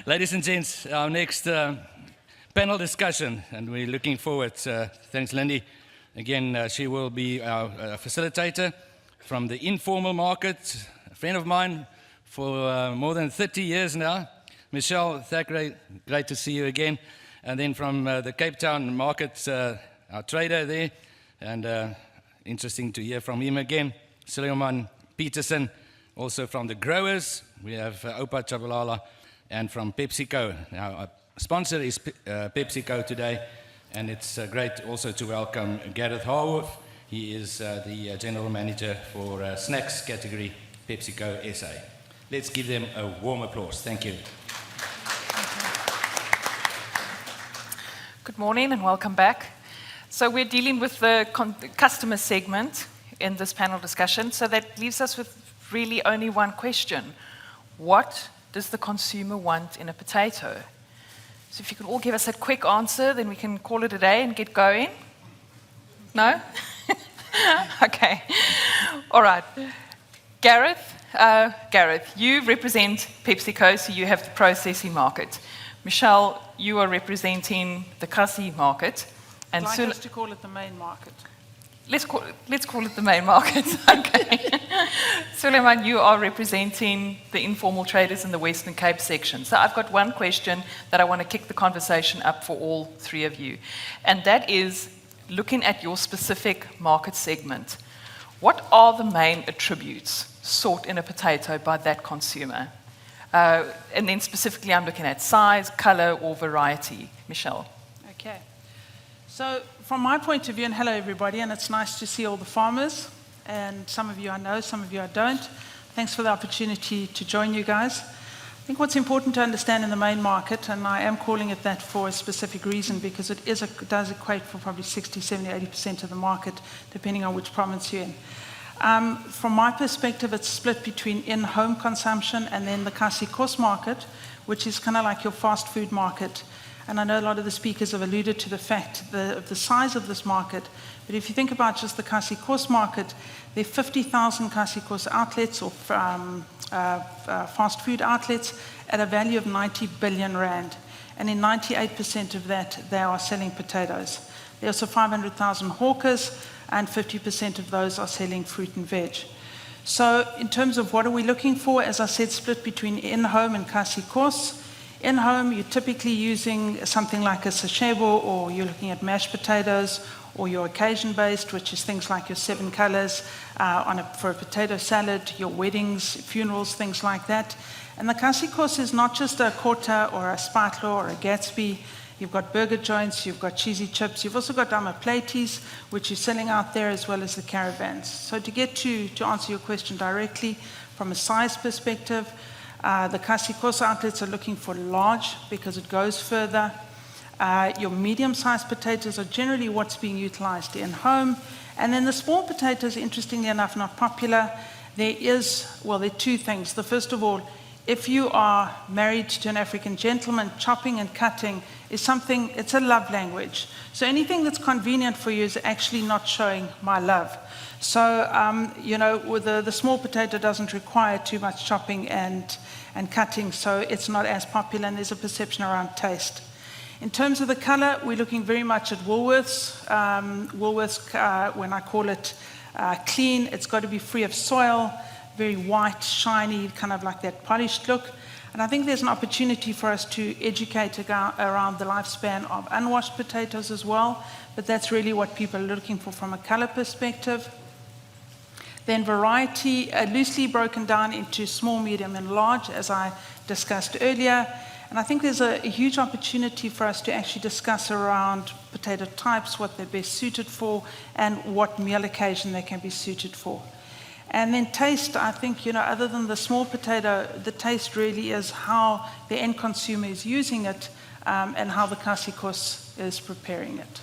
Ladies and gents, our next panel discussion, and we're looking forward. Thanks, Lindi. Again, she will be our facilitator from the informal market, a friend of mine for more than 30 years now. Michele, Thackwray, great to see you again. And then from the Cape Town market, our trader there, and interesting to hear from him again. Sulaiman, Petersen, also from the growers. We have Oupa, Tshabalala, and from Pepsico. Now, our sponsor is Pepsico today, and it's great also to welcome Gareth Haarhoff. He is the General Manager for Snacks category, Pepsico SA. Let's give them a warm applause. Thank you. Good morning and welcome back. So we're dealing with the customer segment in this panel discussion, so that leaves us with really only one question. What does the consumer want in a potato? So if you can all give us a quick answer, then we can call it a day and get going. No? Okay. All right. Gareth, you represent PepsiCo, so you have the processing market. Michele, you are representing the Kasi market. And I'd like us to call it the main market. Let's call it the main market. Okay. Sulaiman, you are representing the informal traders in the Western Cape section. So I've got one question that I want to kick the conversation up for all three of you. And that is, looking at your specific market segment, what are the main attributes sought in a potato by that consumer? And then specifically, I'm looking at size, color, or variety. Michele. Okay. So from my point of view, and hello everybody, and it's nice to see all the farmers, and some of you I know, some of you I don't. Thanks for the opportunity to join you guys. I think what's important to understand in the main market, and I am calling it that for a specific reason, because it does equate for probably 60, 70, 80% of the market, depending on which province you're in. From my perspective, it's split between in-home consumption and then the Kasi course market, which is kind of like your fast food market. And I know a lot of the speakers have alluded to the fact of the size of this market. But if you think about just the Kasi course market, there are 50,000 Kasi course outlets or fast food outlets at a value of 90 billion rand. And in 98% of that, they are selling potatoes. There are also 500,000 hawkers, and 50% of those are selling fruit and veg. So in terms of what are we looking for, as I said, split between in-home and Kasi course. In-home, you're typically using something like a sashebo, or you're looking at mashed potatoes, or your occasion-based, which is things like your 7 colors for a potato salad, your weddings, funerals, things like that. And the Kasi course is not just a quarter or a spatlo or a Gatsby. You've got burger joints, you've got cheesy chips, you've also got damaplaties, which you're selling out there, as well as the caravans. So to answer your question directly, from a size perspective, the Kasi course outlets are looking for large because it goes further. Your medium-sized potatoes are generally what's being utilized in home. And then the small potatoes, interestingly enough, not popular. There are two things. The first of all, if you are married to an African gentleman, chopping and cutting is something, it's a love language. So anything that's convenient for you is actually not showing my love. So, with the small potato doesn't require too much chopping and cutting, so it's not as popular, and there's a perception around taste. In terms of the color, we're looking very much at Woolworths. When I call it clean, it's got to be free of soil, very white, shiny, kind of like that polished look. And I think there's an opportunity for us to educate around the lifespan of unwashed potatoes as well, but that's really what people are looking for from a color perspective. Then variety, loosely broken down into small, medium, and large, as I discussed earlier. And I think there's a huge opportunity for us to actually discuss around potato types, what they're best suited for, and what meal occasion they can be suited for. And then taste, I think, other than the small potato, the taste really is how the end consumer is using it, and how the Kasi course is preparing it.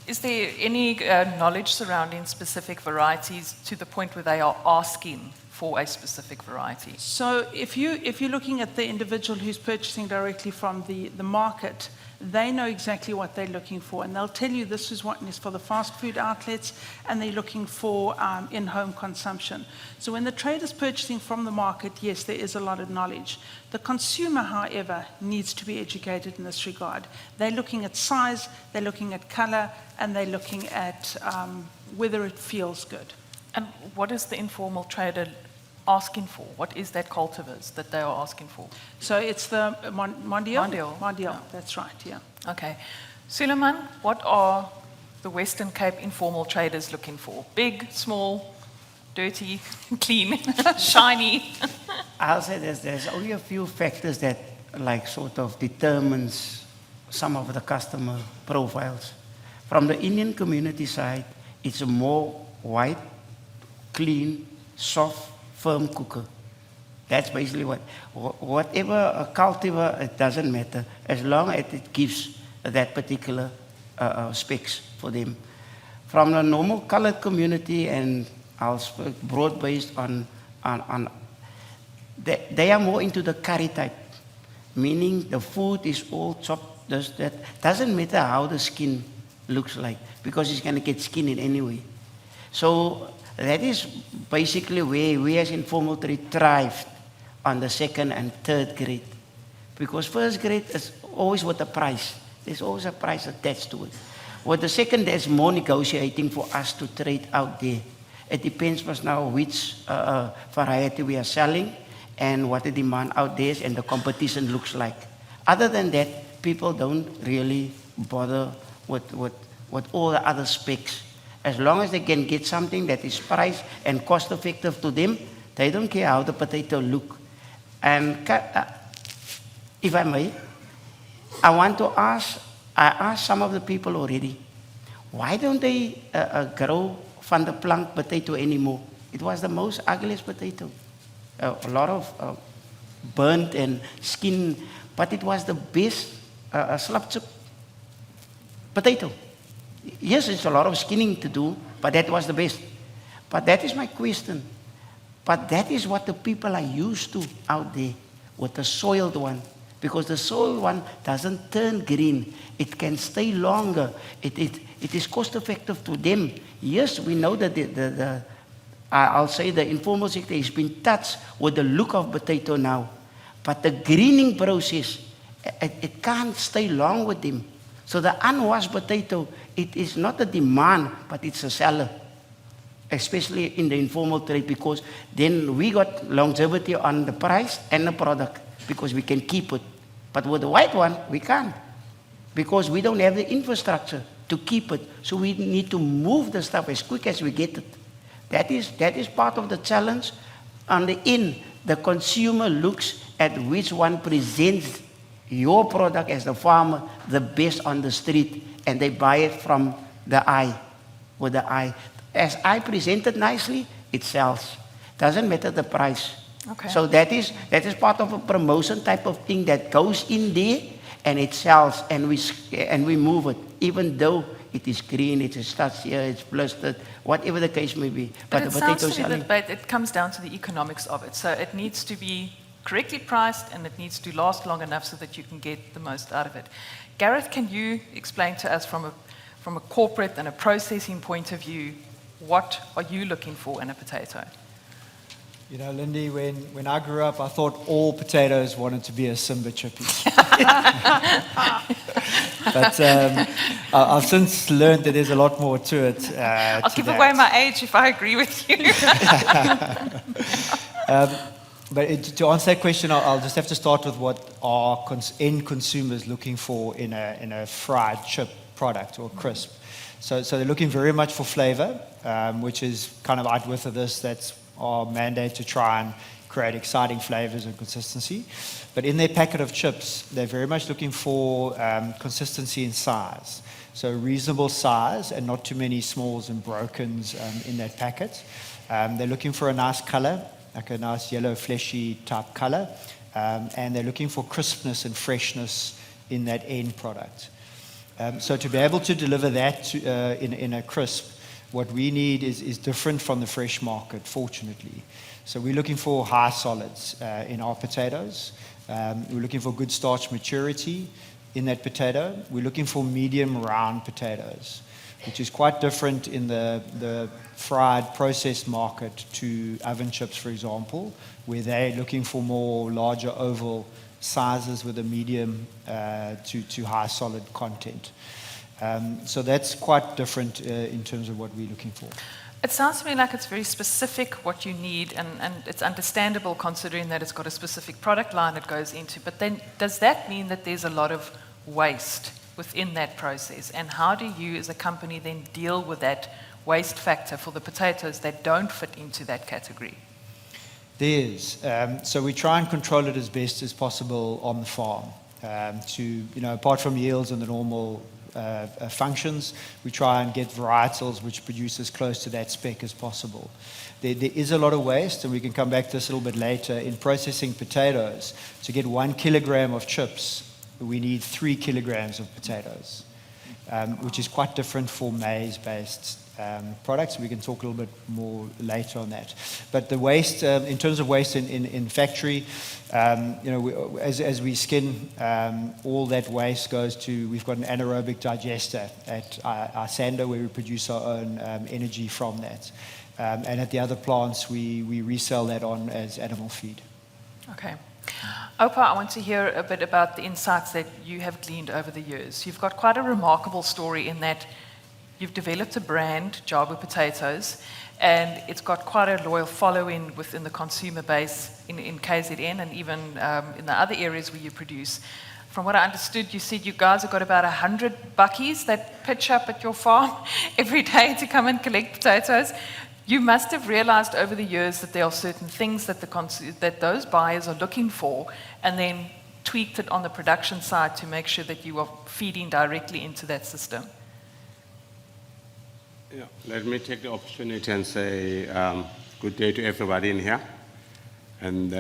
Is there any knowledge surrounding specific varieties to the point where they are asking for a specific variety? So if you're looking at the individual who's purchasing directly from the market, they know exactly what they're looking for, and they'll tell you this is what is for the fast food outlets, and they're looking for in-home consumption. So when the trader's purchasing from the market, yes, there is a lot of knowledge. The consumer, however, needs to be educated in this regard. They're looking at size, they're looking at color, and they're looking at whether it feels good. And what is the informal trader asking for? What is that cultivars that they are asking for? So it's the Mondial? Mondial. Yeah. That's right, yeah. Okay. Sulaiman, what are the Western Cape informal traders looking for? Big, small, dirty, clean, shiny? I'll say there's only a few factors that like sort of determines some of the customer profiles. From the Indian community side, it's a more white, clean, soft, firm cooker. That's basically whatever a cultivar, it doesn't matter, as long as it gives that particular specs for them. From the normal colored community, and I'll speak broad-based on they are more into the curry type, meaning the food is all chopped. That doesn't matter how the skin looks like, because it's going to get skin in anyway. So that is basically where we as informal trade thrived on the second and third grade. Because first grade is always with a price. There's always a price attached to it. With the second, there's more negotiating for us to trade out there. It depends on now which variety we are selling and what the demand out there is and the competition looks like. Other than that, people don't really bother with all the other specs. As long as they can get something that is priced and cost effective to them, they don't care how the potato look. And if I may, I want to ask, I asked some of the people already, why don't they grow van der plank potato anymore? It was the most ugliest potato. A lot of burnt and skin, but it was the best slapchuk potato. Yes, it's a lot of skinning to do, but that was the best. But that is my question. But that is what the people are used to out there with the soiled one. Because the soiled one doesn't turn green. It can stay longer. It is cost effective to them. Yes, we know that I'll say the informal sector has been touched with the look of potato now. But the greening process, it can't stay long with them. So the unwashed potato, it is not a demand, but it's a seller, especially in the informal trade, because then we got longevity on the price and the product, because we can keep it. But with the white one, we can't, because we don't have the infrastructure to keep it. So we need to move the stuff as quick as we get it. That is part of the challenge. On the end, the consumer looks at which one presents your product as the farmer the best on the street, and they buy it from the eye, with the eye. As I present it nicely, it sells. Doesn't matter the price. Okay. So that is part of a promotion type of thing that goes in there, and it sells, and we move it, even though it is green, it's starts here, it's blistered, whatever the case may be. But the it sounds potato to me selling, that it comes down to the economics of it. So it needs to be correctly priced, and it needs to last long enough so that you can get the most out of it. Gareth, can you explain to us from a corporate and a processing point of view, what are you looking for in a potato? You know, Lindi, when I grew up, I thought all potatoes wanted to be a Simba chippy. But I've since learned that there's a lot more to it. I'll give away my age if I agree with you. But to answer that question, I'll just have to start with what are end consumers looking for in a fried chip product or crisp. So they're looking very much for flavor, which is kind of out with this. That's our mandate, to try and create exciting flavors and consistency. But in their packet of chips, they're very much looking for consistency in size. So reasonable size and not too many smalls and brokens in that packet. They're looking for a nice color, like a nice yellow fleshy type color. And they're looking for crispness and freshness in that end product. So to be able to deliver that in a crisp, what we need is different from the fresh market, fortunately. So we're looking for high solids in our potatoes. We're looking for good starch maturity in that potato. We're looking for medium round potatoes, which is quite different in the fried processed market to oven chips, for example, where they're looking for more larger oval sizes with a medium to high solid content. So that's quite different in terms of what we're looking for. It sounds to me like it's very specific what you need, and it's understandable considering that it's got a specific product line it goes into. But then does that mean that there's a lot of waste within that process? And how do you as a company then deal with that waste factor for the potatoes that don't fit into that category? There is. So we try and control it as best as possible on the farm. Apart from yields and the normal functions, we try and get varietals which produce as close to that spec as possible. There is a lot of waste, and we can come back to this a little bit later. In processing potatoes, to get 1 kilogram of chips, we need 3 kilograms of potatoes, which is quite different for maize-based products. We can talk a little bit more later on that. But the waste, in terms of waste in factory, as we skin, all that waste goes to, we've got an anaerobic digester at our sander where we produce our own energy from that. And at the other plants, we resell that on as animal feed. Okay. Oupa, I want to hear a bit about the insights that you have gleaned over the years. You've got quite a remarkable story in that you've developed a brand, Jabu Potatoes, and it's got quite a loyal following within the consumer base in KZN and even in the other areas where you produce. From what I understood, you said you guys have got about 100 buckies that pitch up at your farm every day to come and collect potatoes. You must have realized over the years that there are certain things that that those buyers are looking for, and then tweaked it on the production side to make sure that you are feeding directly into that system. Yeah, let me take the opportunity and say good day to everybody in here. And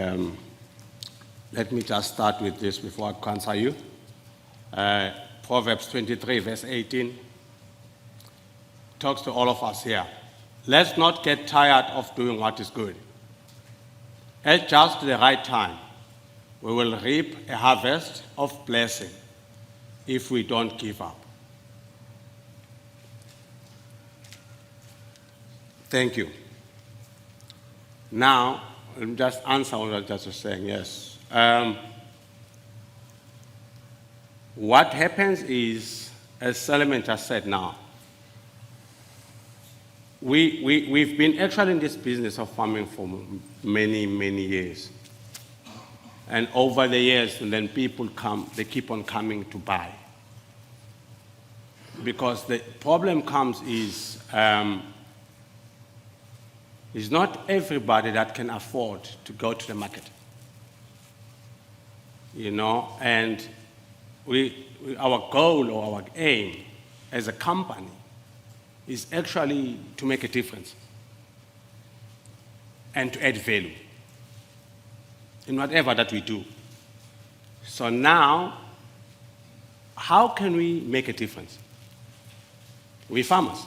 let me just start with this before I answer you. Proverbs 23, verse 18, talks to all of us here. Let's not get tired of doing what is good. At just the right time, we will reap a harvest of blessing if we don't give up. Thank you. Now, let me just answer what I just was saying, yes. What happens is, as Sulaiman just said now, we've been actually in this business of farming for many, many years. And over the years, and then people come, they keep on coming to buy. Because the problem comes is, it's not everybody that can afford to go to the market. And our goal or our aim as a company is actually to make a difference and to add value in whatever that we do. So now, how can we make a difference? We're farmers.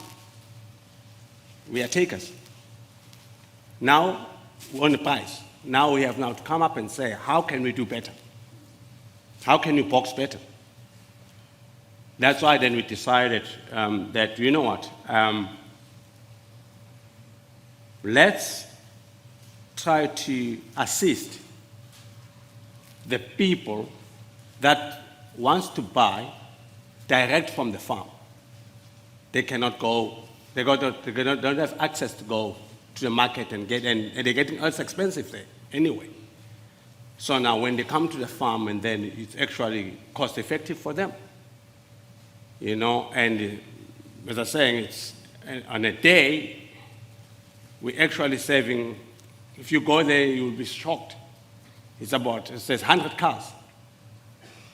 We are takers. Now, we own the price. Now we have now to come up and say, how can we do better? How can we box better? That's why then we decided that, you know what, let's try to assist the people that wants to buy direct from the farm. They cannot go, they don't have access to go to the market and get, and they're getting it's expensive there anyway. So now when they come to the farm, and then it's actually cost effective for them. And as I was saying, it's on a day, we're actually saving, if you go there, you'll be shocked. It says 100 cars,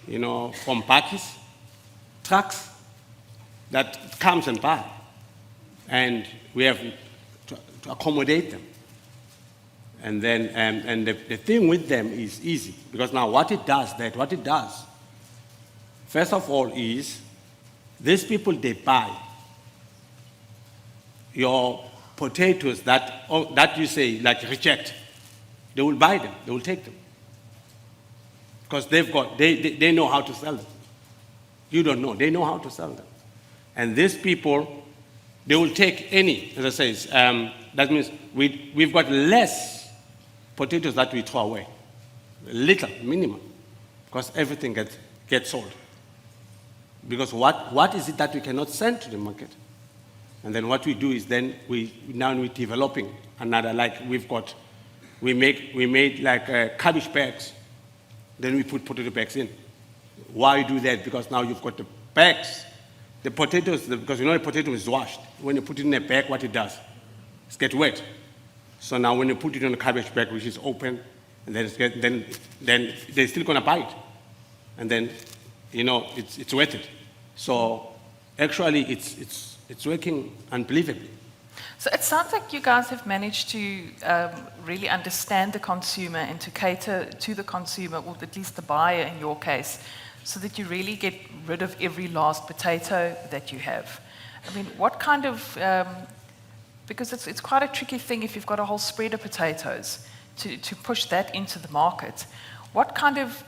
from bakkies, trucks that comes and buy. And we have to accommodate them. And then, and the thing with them is easy, because now what it does, first of all is, these people, they buy. your potatoes that you say, like, reject, they will buy them, they will take them. Because they know how to sell them. You don't know, they know how to sell them. And these people, they will take any, as I say, that means we've got less potatoes that we throw away. Little, minimum, because everything gets sold. Because what is it that we cannot send to the market? And then what we do is then we're developing another, like we made like cabbage bags, then we put potato bags in. Why do that? Because now you've got the bags, the potatoes, because you know the potato is washed. When you put it in a bag, what it does? It gets wet. So now when you put it on a cabbage bag, which is open, and then they're still gonna buy it. And then, you know, it's worth it. So actually it's working unbelievably. So it sounds like you guys have managed to really understand the consumer and to cater to the consumer, or at least the buyer in your case, so that you really get rid of every last potato that you have. I mean, what kind of, because it's quite a tricky thing if you've got a whole spread of potatoes to push that into the market. What kind of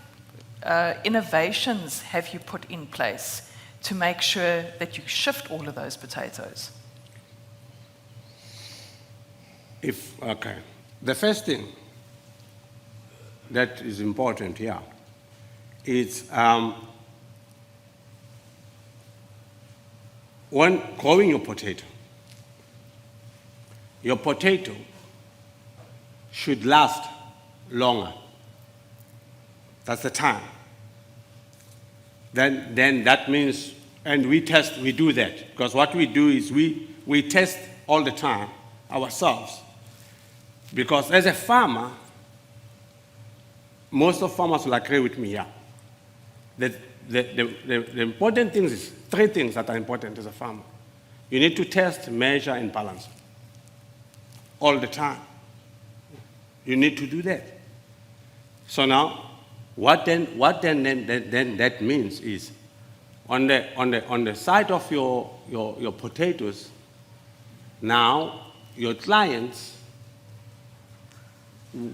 innovations have you put in place to make sure that you shift all of those potatoes? Okay. The first thing that is important here is when growing your potato should last longer. That's the time. Then that means, and we do that, because what we do is we test all the time ourselves. Because as a farmer, most of farmers will agree with me here, that the important things is three things that are important as a farmer. You need to test, measure, and balance all the time. You need to do that. So now, what then that means is, on the side of your potatoes, now your clients,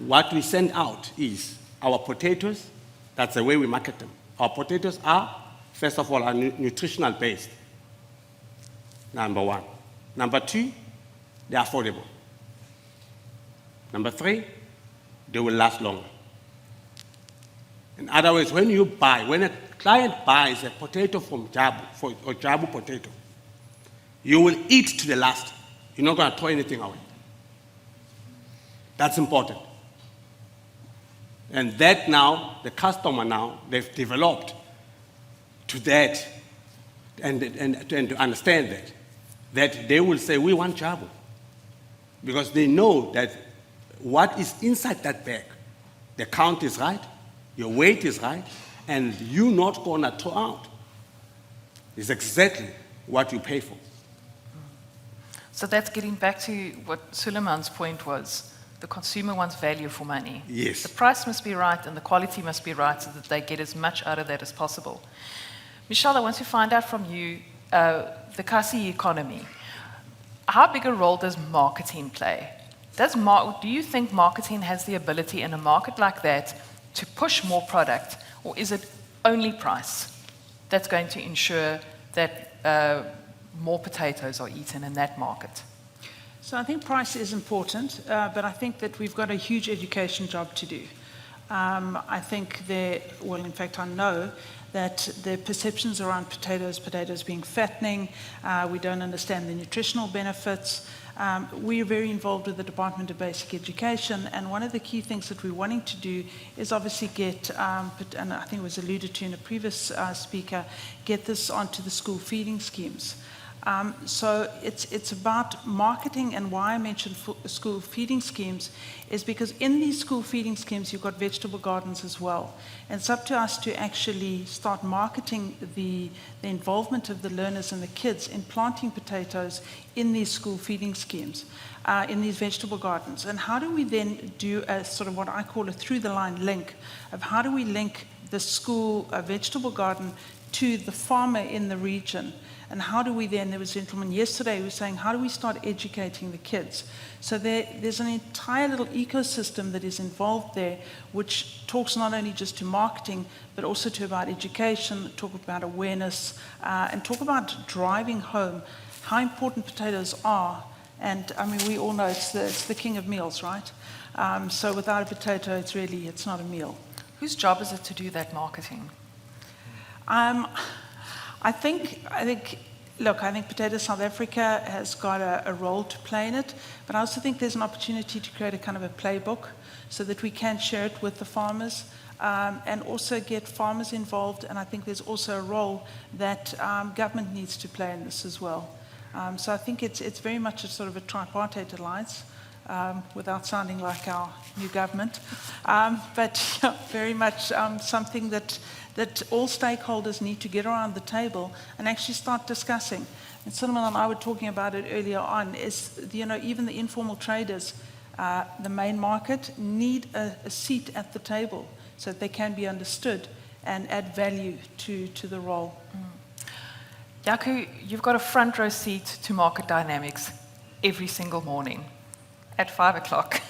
what we send out is our potatoes. That's the way we market them. Our potatoes are, first of all, nutritional based. Number one. Number two, they're affordable. Number three, they will last longer. In other words, when a client buys a potato from Jabu, or Jabu potato, you will eat to the last. You're not going to throw anything away. That's important. And that now, the customer now, they've developed to that, and to understand that they will say, we want Jabu. Because they know that what is inside that bag, the count is right, your weight is right, and you're not going to throw out. It's exactly what you pay for. So that's getting back to what Sulaiman's point was. The consumer wants value for money. Yes. The price must be right and the quality must be right so that they get as much out of that as possible. Michele, I want to find out from you, the Kasi economy. How big a role does marketing play? Do you think marketing has the ability in a market like that to push more product, or is it only price that's going to ensure that more potatoes are eaten in that market? So I think price is important, but I think that we've got a huge education job to do. I think in fact I know that the perceptions around potatoes being fattening, we don't understand the nutritional benefits. We're very involved with the Department of Basic Education, and one of the key things that we're wanting to do is obviously get, and I think it was alluded to in a previous speaker, get this onto the school feeding schemes. So it's about marketing, and why I mentioned school feeding schemes is because in these school feeding schemes you've got vegetable gardens as well. And it's up to us to actually start marketing the involvement of the learners and the kids in planting potatoes in these school feeding schemes, in these vegetable gardens. And how do we then do a sort of what I call a through-the-line link of how do we link the school vegetable garden to the farmer in the region. And how do we then, there was a gentleman yesterday who was saying, how do we start educating the kids? So there's an entire little ecosystem that is involved there, which talks not only just to marketing, but also to about education, talk about awareness, and talk about driving home how important potatoes are. And I mean, we all know it's the king of meals, right? So without a potato, it's not a meal. Whose job is it to do that marketing? I think, I think Potato South Africa has got a role to play in it, but I also think there's an opportunity to create a kind of a playbook so that we can share it with the farmers and also get farmers involved. And I think there's also a role that government needs to play in this as well. So I think it's very much a sort of a tripartite alliance, without sounding like our new government, but very much something that all stakeholders need to get around the table and actually start discussing. And Sulaiman and I were talking about it earlier on, is, even the informal traders, the main market, need a seat at the table so that they can be understood and add value to the role. Jaco, you've got a front row seat to market dynamics every single morning at 5 o'clock.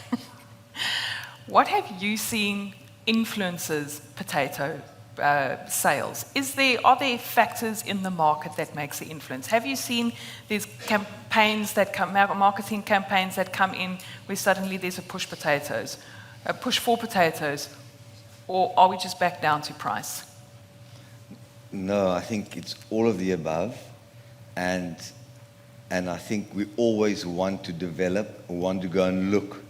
What have you seen influences potato sales? Are there factors in the market that makes the influence? Have you seen these campaigns that come, marketing campaigns that come in where suddenly there's a push for potatoes, or are we just back down to price? No, I think it's all of the above, and I think we always want to develop, want to go and look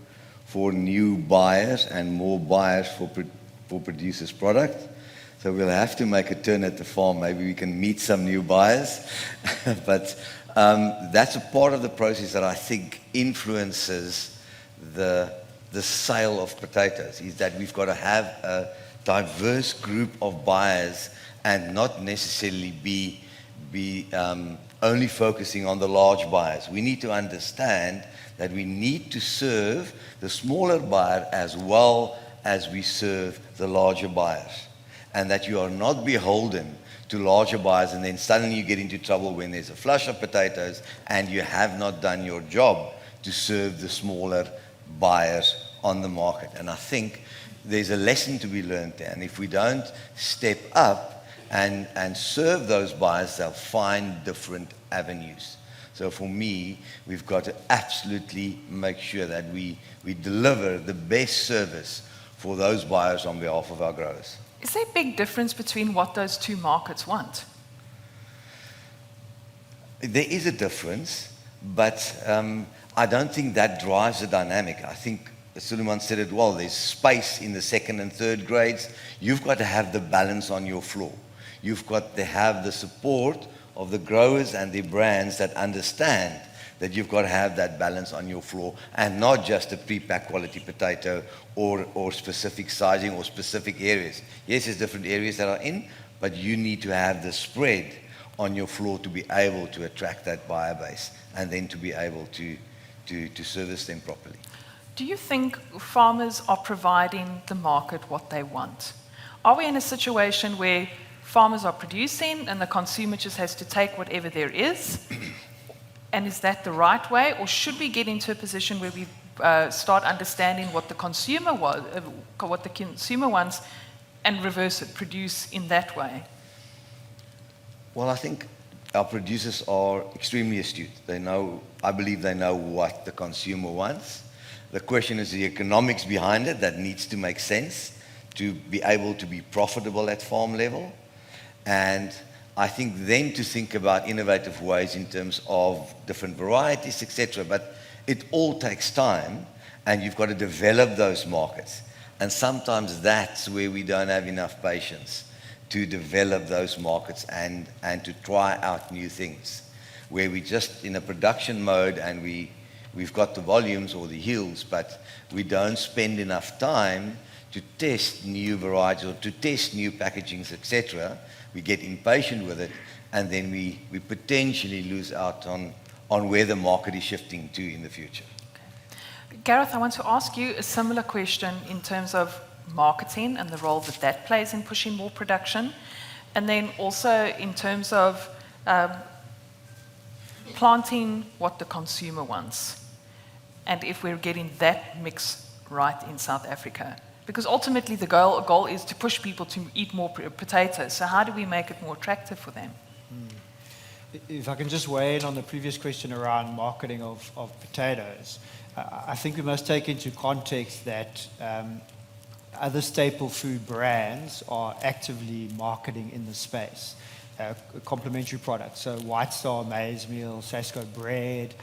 for new buyers and more buyers for producers' product. So we'll have to make a turn at the farm. Maybe we can meet some new buyers. But that's a part of the process that I think influences the sale of potatoes, is that we've got to have a diverse group of buyers and not necessarily be only focusing on the large buyers. We need to understand that we need to serve the smaller buyer as well as we serve the larger buyers. And that you are not beholden to larger buyers and then suddenly you get into trouble when there's a flush of potatoes and you have not done your job to serve the smaller buyers on the market. And I think there's a lesson to be learned there. And if we don't step up and serve those buyers, they'll find different avenues. So for me, we've got to absolutely make sure that we deliver the best service for those buyers on behalf of our growers. Is there a big difference between what those two markets want? There is a difference, but I don't think that drives the dynamic. I think Sulaiman said it well, there's space in the second and third grades. You've got to have the balance on your floor. You've got to have the support of the growers and the brands that understand that you've got to have that balance on your floor and not just a pre-packed quality potato or specific sizing or specific areas. Yes, there's different areas that are in, but you need to have the spread on your floor to be able to attract that buyer base and then to be able to service them properly. Do you think farmers are providing the market what they want? Are we in a situation where farmers are producing and the consumer just has to take whatever there is? And is that the right way? Or should we get into a position where we start understanding what the consumer wants and reverse it, produce in that way? Well, I think our producers are extremely astute. I believe they know what the consumer wants. The question is the economics behind it that needs to make sense to be able to be profitable at farm level. And I think then to think about innovative ways in terms of different varieties, etc. But it all takes time, and you've got to develop those markets. And sometimes that's where we don't have enough patience to develop those markets and to try out new things, where we just in a production mode and we've got the volumes or the yields, but we don't spend enough time to test new varieties or to test new packagings, etc. We get impatient with it, and then we potentially lose out on where the market is shifting to in the future. Okay. Gareth, I want to ask you a similar question in terms of marketing and the role that plays in pushing more production. And then also in terms of planting what the consumer wants, and if we're getting that mix right in South Africa. Because ultimately the goal is to push people to eat more potatoes. So how do we make it more attractive for them? If I can just weigh in on the previous question around marketing of potatoes, I think we must take into context that other staple food brands are actively marketing in the space, complementary products. So White Star maize meal, Sasco bread,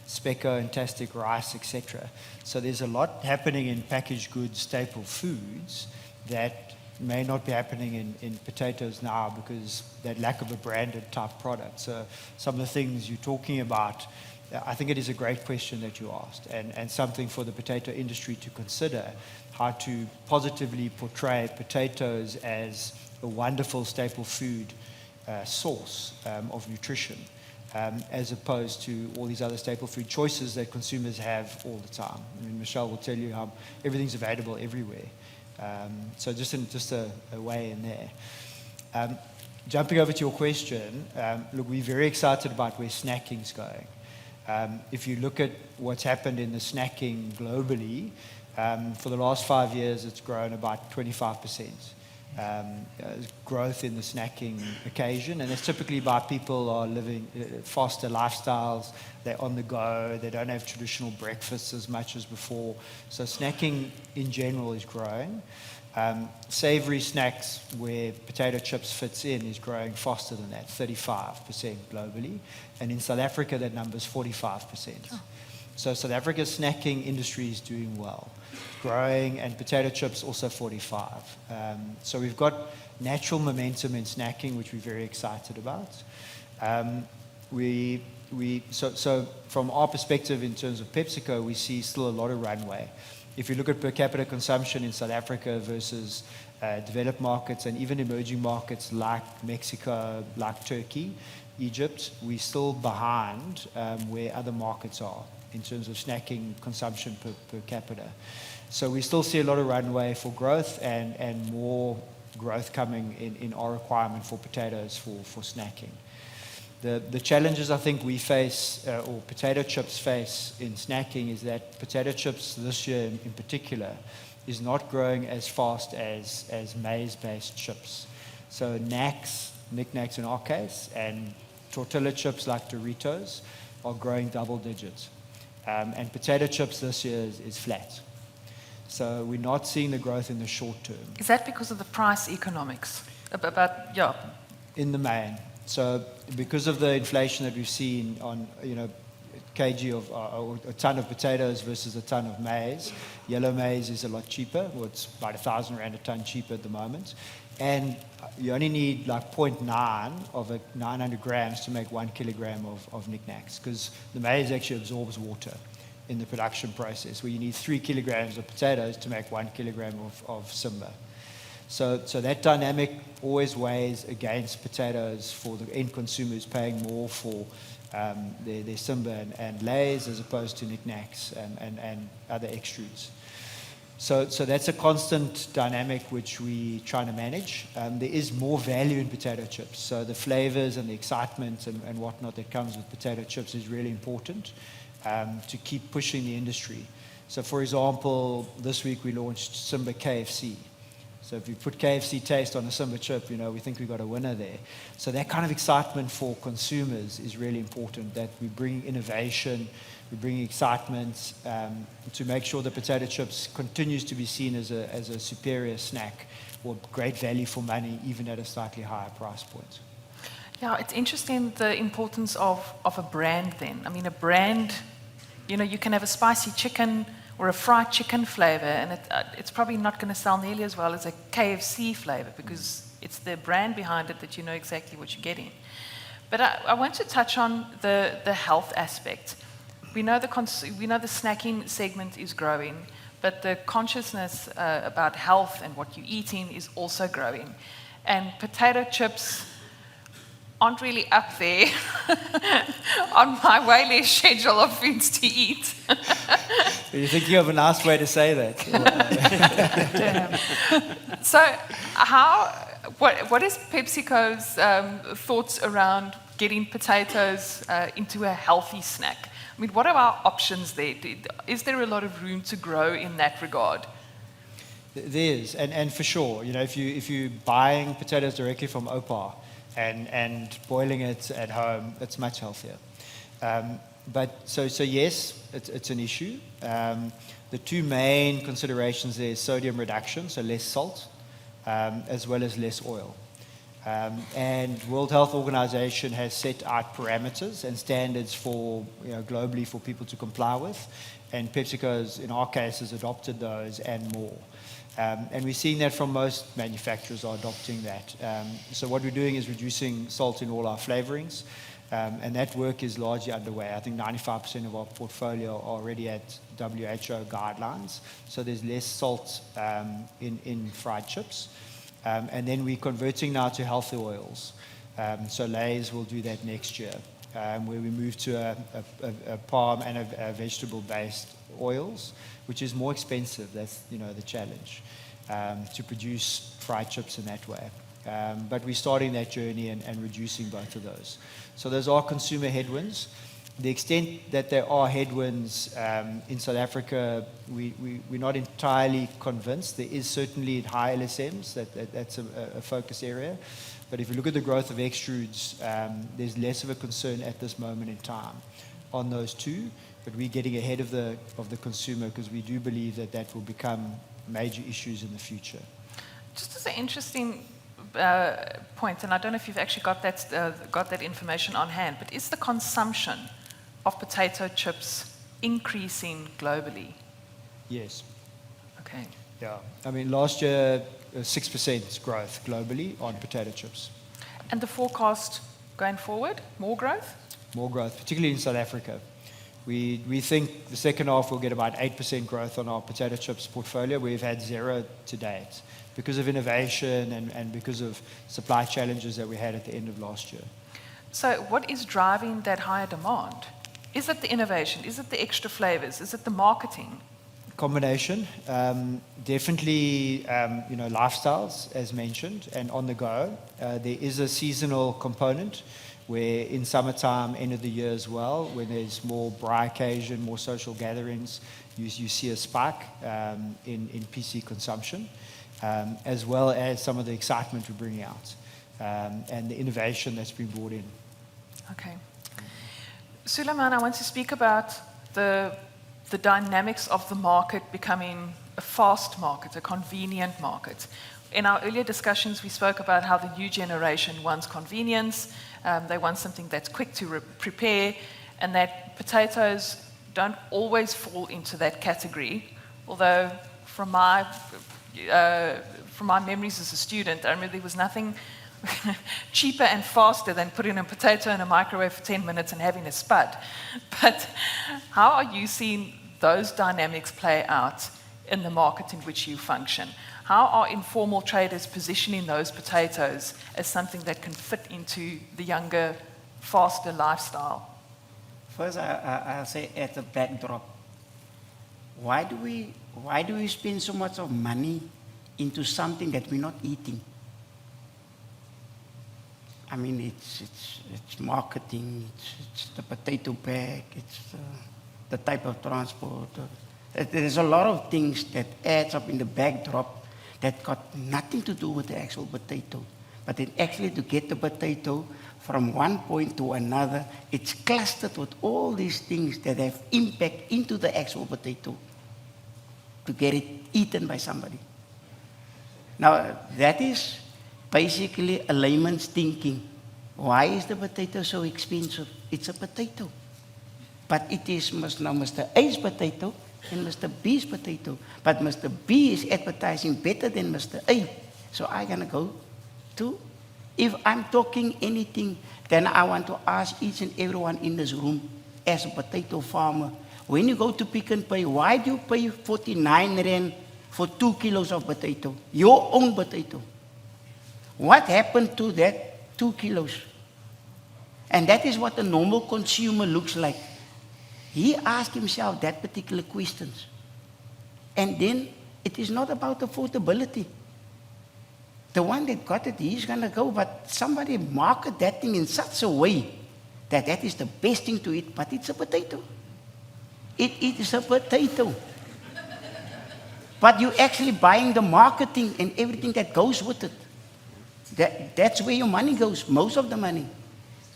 Speco and Tastic rice, etc. So there's a lot happening in packaged goods, staple foods that may not be happening in potatoes now because that lack of a branded type product. So some of the things you're talking about, I think it is a great question that you asked, and something for the potato industry to consider, how to positively portray potatoes as a wonderful staple food source of nutrition, as opposed to all these other staple food choices that consumers have all the time. I mean, Michele will tell you how everything's available everywhere. So just a way in there. Jumping over to your question, look, we're very excited about where snacking's going. If you look at what's happened in the snacking globally, for the last 5 years, it's grown about 25%. Growth in the snacking occasion, and it's typically by people are living faster lifestyles, they're on the go, they don't have traditional breakfasts as much as before. So snacking in general is growing. Savory snacks, where potato chips fits in, is growing faster than that, 35% globally. And in South Africa, that number is 45%. Oh. So South Africa's snacking industry is doing well, growing, and potato chips also 45. So we've got natural momentum in snacking, which we're very excited about. So from our perspective in terms of PepsiCo, we see still a lot of runway. If you look at per capita consumption in South Africa versus developed markets and even emerging markets like Mexico, like Turkey, Egypt, we're still behind where other markets are in terms of snacking consumption per capita. So we still see a lot of runway for growth and more growth coming in our requirement for potatoes for snacking. The challenges I think we face, or potato chips face in snacking, is that potato chips this year in particular is not growing as fast as maize-based chips. So knickknacks in our case, and tortilla chips like Doritos are growing double digits. And potato chips this year is flat. So we're not seeing the growth in the short term. Is that because of the price economics? In the main. So because of the inflation that we've seen on, kg of or a ton of potatoes versus a ton of maize, yellow maize is a lot cheaper. Well, it's about 1,000 rand a ton cheaper at the moment. And you only need like 0.9 of 900 grams to make 1 kilogram of knickknacks, because the maize actually absorbs water in the production process, where you need 3 kilograms of potatoes to make 1 kilogram of Simba. So that dynamic always weighs against potatoes for the end consumers paying more for their Simba and Lays as opposed to knickknacks and other extrudes. So that's a constant dynamic which we try to manage. There is more value in potato chips. So the flavors and the excitement and whatnot that comes with potato chips is really important to keep pushing the industry. So for example, this week we launched Simba KFC. So if you put KFC taste on a Simba chip, we think we've got a winner there. So that kind of excitement for consumers is really important, that we bring innovation, we bring excitement to make sure the potato chips continues to be seen as a superior snack or great value for money, even at a slightly higher price point. Yeah, it's interesting the importance of a brand then. I mean, a brand, you can have a spicy chicken or a fried chicken flavor, and it's probably not going to sell nearly as well as a KFC flavor, because it's the brand behind it that you know exactly what you're getting. But I want to touch on the health aspect. We know the snacking segment is growing, but the consciousness about health and what you're eating is also growing. And potato chips aren't really up there on my way less schedule of foods to eat. You're thinking of a nice way to say that. So, what is PepsiCo's thoughts around getting potatoes into a healthy snack? I mean, what are our options there? Is there a lot of room to grow in that regard? There is, and for sure, if you're buying potatoes directly from Oupa and boiling it at home, it's much healthier. So yes, it's an issue. The two main considerations there is sodium reduction, so less salt, as well as less oil. And World Health Organization has set out parameters and standards for globally for people to comply with, and PepsiCo, in our case, has adopted those and more. And we're seeing that from most manufacturers are adopting that. So what we're doing is reducing salt in all our flavorings, and that work is largely underway. I think 95% of our portfolio are already at WHO guidelines, so there's less salt in fried chips. And then we're converting now to healthy oils. So Lay's will do that next year, where we move to a palm and a vegetable-based oils, which is more expensive. That's the challenge, to produce fried chips in that way. But we're starting that journey and reducing both of those. So those are consumer headwinds. The extent that there are headwinds in South Africa, we're not entirely convinced. There is certainly high LSMs, that's a focus area. But if you look at the growth of extrudes, there's less of a concern at this moment in time on those two. But we're getting ahead of the consumer because we do believe that will become major issues in the future. Just as an interesting point, and I don't know if you've actually got that information on hand, but is the consumption of potato chips increasing globally? Yes. Okay. Yeah. I mean, last year, 6% growth globally on potato chips. And the forecast going forward, more growth? More growth, particularly in South Africa. We think the second half will get about 8% growth on our potato chips portfolio. We've had 0 to date because of innovation and because of supply challenges that we had at the end of last year. So what is driving that higher demand? Is it the innovation? Is it the extra flavors? Is it the marketing? Combination. Definitely, lifestyles, as mentioned, and on the go. There is a seasonal component where in summertime, end of the year as well, when there's more braai occasion, more social gatherings, you see a spike in PC consumption, as well as some of the excitement we're bringing out and the innovation that's been brought in. Okay. Sulaiman, I want to speak about the dynamics of the market becoming a fast market, a convenient market. In our earlier discussions, we spoke about how the new generation wants convenience. They want something that's quick to prepare, and that potatoes don't always fall into that category. Although, from my memories as a student, I remember there was nothing cheaper and faster than putting a potato in a microwave for 10 minutes and having a spud. But how are you seeing those dynamics play out in the market in which you function? How are informal traders positioning those potatoes as something that can fit into the younger, faster lifestyle? First, I'll say at the backdrop, why do we spend so much of money into something that we're not eating? I mean, it's marketing, it's the potato bag, it's the type of transport. There's a lot of things that adds up in the backdrop that got nothing to do with the actual potato. But then actually to get the potato from one point to another, it's clustered with all these things that have impact into the actual potato to get it eaten by somebody. Now, that is basically a layman's thinking. Why is the potato so expensive? It's a potato. But it is now Mr. A's potato and Mr. B's potato. But Mr. B is advertising better than Mr. A. So I'm going to go to, if I'm talking anything, then I want to ask each and everyone in this room, as a potato farmer, when you go to Pick n Pay, why do you pay 49 Rand for 2 kilos of potato? Your own potato. What happened to that 2 kilos? And that is what a normal consumer looks like. He asked himself that particular questions. And then it is not about affordability. The one that got it, he's going to go, but somebody market that thing in such a way that that is the best thing to eat, but it's a potato. It is a potato. But you're actually buying the marketing and everything that goes with it. That's where your money goes, most of the money.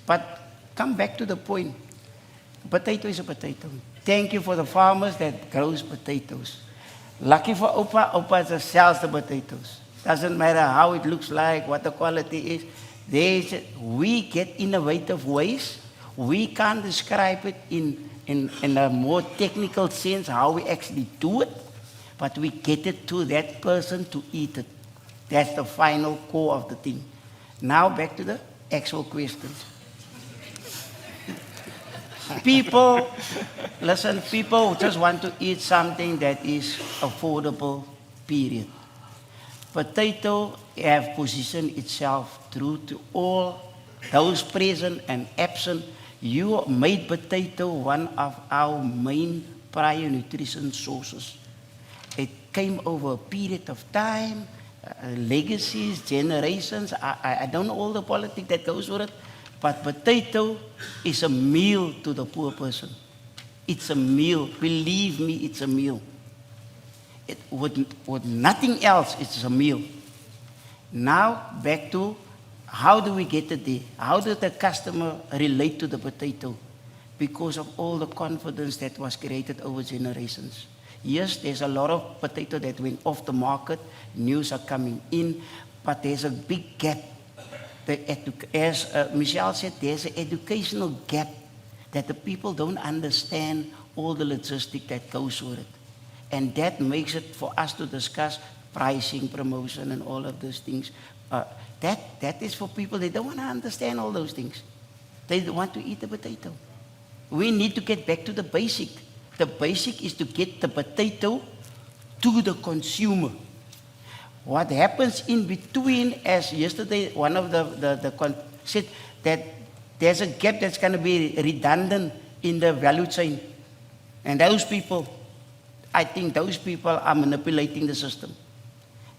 But come back to the point. Potato is a potato. Thank you for the farmers that grows potatoes. Lucky for Oupa, Oupa just sells the potatoes. Doesn't matter how it looks like, what the quality is. We get innovative ways. We can't describe it in a more technical sense how we actually do it, but we get it to that person to eat it. That's the final core of the thing. Now back to the actual questions. People, listen, people just want to eat something that is affordable, period. Potato have positioned itself through to all those present and absent. You made potato one of our main prior nutrition sources. It came over a period of time, legacies, generations. I don't know all the politics that goes with it, but potato is a meal to the poor person. It's a meal. Believe me, it's a meal. With nothing else, it's a meal. Now, back to how do we get it there? How does the customer relate to the potato? Because of all the confidence that was created over generations. Yes, there's a lot of potato that went off the market. News are coming in, but there's a big gap. As Michele said, there's an educational gap that the people don't understand all the logistics that goes with it. And that makes it for us to discuss pricing, promotion, and all of those things. That is for people, they don't want to understand all those things. They want to eat the potato. We need to get back to the basic. The basic is to get the potato to the consumer. What happens in between, as yesterday one of the said, that there's a gap that's going to be redundant in the value chain. And those people, I think those people are manipulating the system.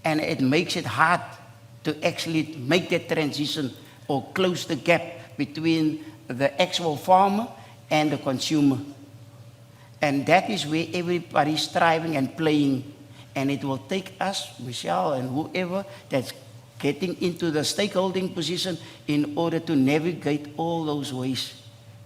And it makes it hard to actually make that transition or close the gap between the actual farmer and the consumer. And that is where everybody's striving and playing. And it will take us, Michele and whoever, that's getting into the stakeholding position in order to navigate all those ways.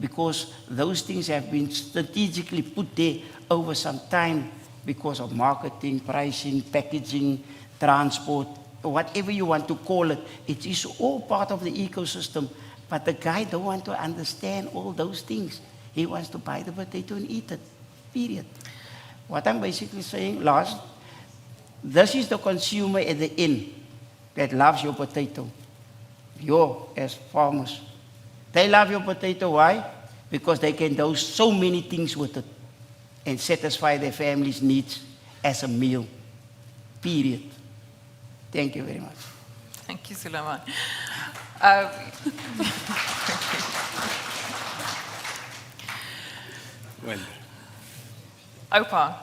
Because those things have been strategically put there over some time because of marketing, pricing, packaging, transport, whatever you want to call it. It is all part of the ecosystem. But the guy don't want to understand all those things. He wants to buy the potato and eat it, period. What I'm basically saying, last, this is the consumer at the end that loves your potato. You, as farmers. They love your potato, why? Because they can do so many things with it and satisfy their family's needs as a meal, period. Thank you very much. Thank you, Sulaiman. Well, Oupa,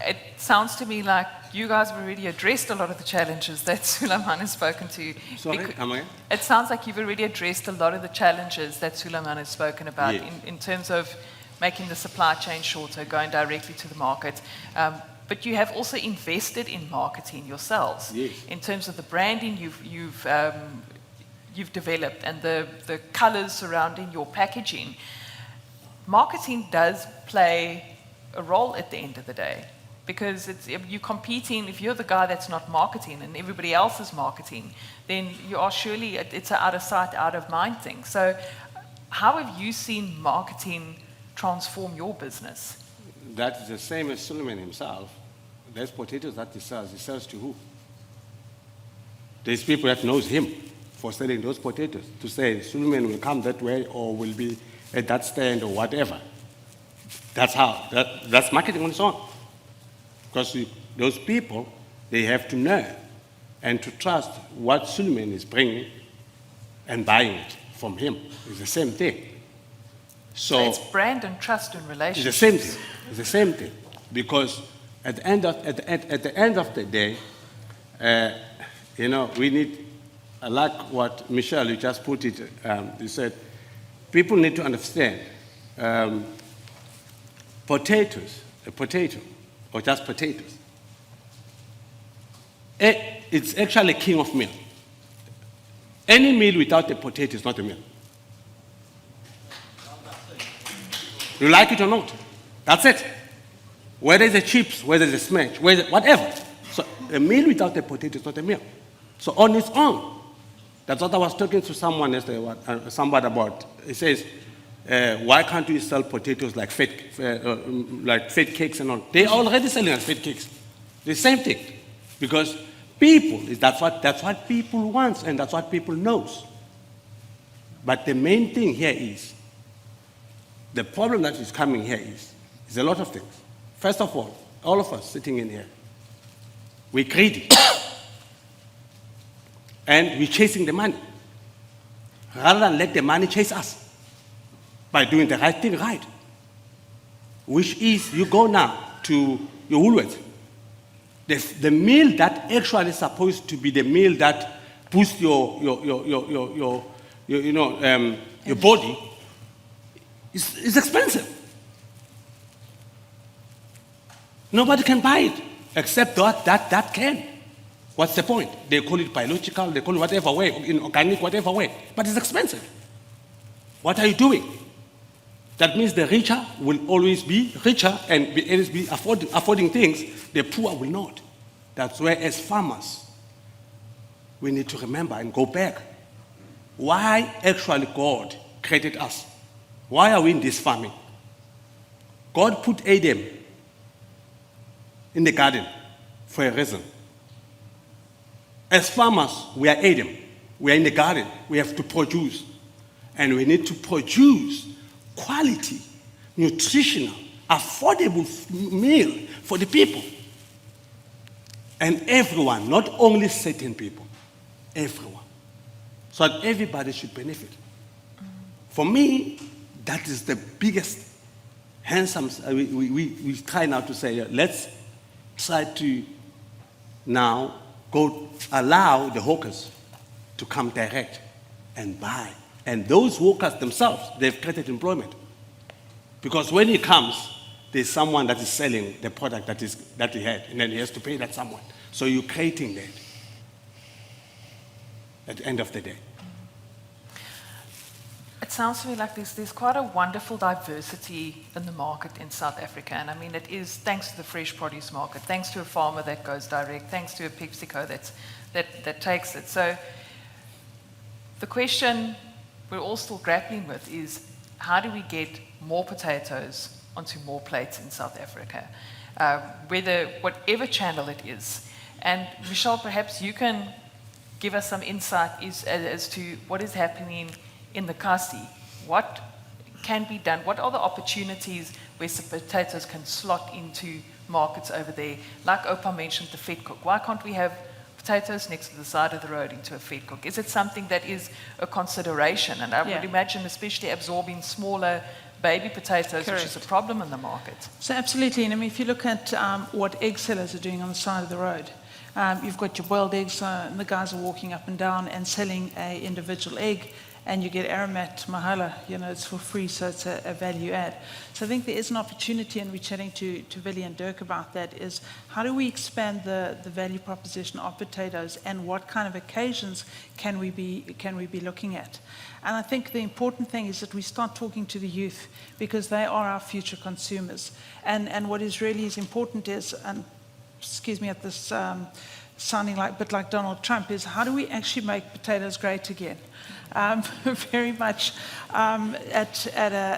it sounds to me like you guys have already addressed a lot of the challenges that Sulaiman has spoken to. sorry, am I? It sounds like you've already addressed a lot of the challenges that Sulaiman has spoken about Yes. in terms of making the supply chain shorter, going directly to the market. But you have also invested in marketing yourselves. Yes. In terms of the branding you've developed and the colors surrounding your packaging. Marketing does play a role at the end of the day. Because you're competing, if you're the guy that's not marketing and everybody else is marketing, then you are surely, it's an out of sight, out of mind thing. So how have you seen marketing transform your business? That is the same as Sulaiman himself. There's potatoes that he sells to who? There's people that knows him for selling those potatoes. To say Sulaiman will come that way or will be at that stand or whatever. That's how, that's marketing on its own. Because those people, they have to know and to trust what Sulaiman is bringing and buying it from him. It's the same thing. So it's brand and trust and It's relationship. the same thing. It's the same thing. Because at the end of the day, we need, I like what Michele, you just put it, you said, people need to understand potatoes, a potato, or just potatoes, it's actually king of meal. Any meal without a potato is not a meal. You like it or not? That's it. Whether it's a chips, whether it's a smash, whatever. So a meal without a potato is not a meal. So on its own, that's what I was talking to someone yesterday, somebody about. He says, why can't we sell potatoes like fat cakes and all? They're already selling as fat cakes. The same thing. Because that's what people want and that's what people knows. But the main thing here is, the problem that is coming here is a lot of things. First of all of us sitting in here, we're greedy. And we're chasing the money. Rather than let the money chase us by doing the right thing right. Which is, you go now to your Woolworths. The meal that actually is supposed to be the meal that boosts your body is expensive. Nobody can buy it except that can. What's the point? They call it biological, they call it whatever way, in organic, whatever way, but it's expensive. What are you doing? That means the richer will always be richer and always be affording things, the poor will not. That's where, as farmers, we need to remember and go back. Why actually God created us? Why are we in this farming? God put Adam in the garden for a reason. As farmers, we are Adam. We are in the garden. We have to produce. And we need to produce quality, nutritional, affordable meal for the people. And everyone, not only certain people, everyone. So that everybody should benefit. For me, that is the biggest, handsome, we try now to say, let's try to now go allow the hawkers to come direct and buy. And those hawkers themselves, they've created employment. Because when he comes, there's someone that is selling the product that he had, and then he has to pay that someone. So you're creating that at the end of the day. It sounds to me like there's quite a wonderful diversity in the market in South Africa. And I mean, it is thanks to the fresh produce market, thanks to a farmer that goes direct, thanks to a Pepsico that takes it. So the question we're all still grappling with is, how do we get more potatoes onto more plates in South Africa? Whatever channel it is. And Michele, perhaps you can give us some insight as to what is happening in the Kasi. What can be done? What are the opportunities where some potatoes can slot into markets over there? Like Oupa mentioned, the fed cook. Why can't we have potatoes next to the side of the road into a fed cook? Is it something that is a consideration? And I would imagine, especially absorbing smaller baby potatoes, which is a problem in the market. So absolutely, and I mean, if you look at what egg sellers are doing on the side of the road, you've got your boiled eggs, and the guys are walking up and down and selling an individual egg, and you get Aramat Mahala, it's for free, so it's a value add. So I think there is an opportunity, and we're chatting to Willie and Dirk about that, is how do we expand the value proposition of potatoes, and what kind of occasions can we be looking at? And I think the important thing is that we start talking to the youth, because they are our future consumers. And what is really important is, and excuse me at this sounding a bit like Donald Trump, is how do we actually make potatoes great again? Very much at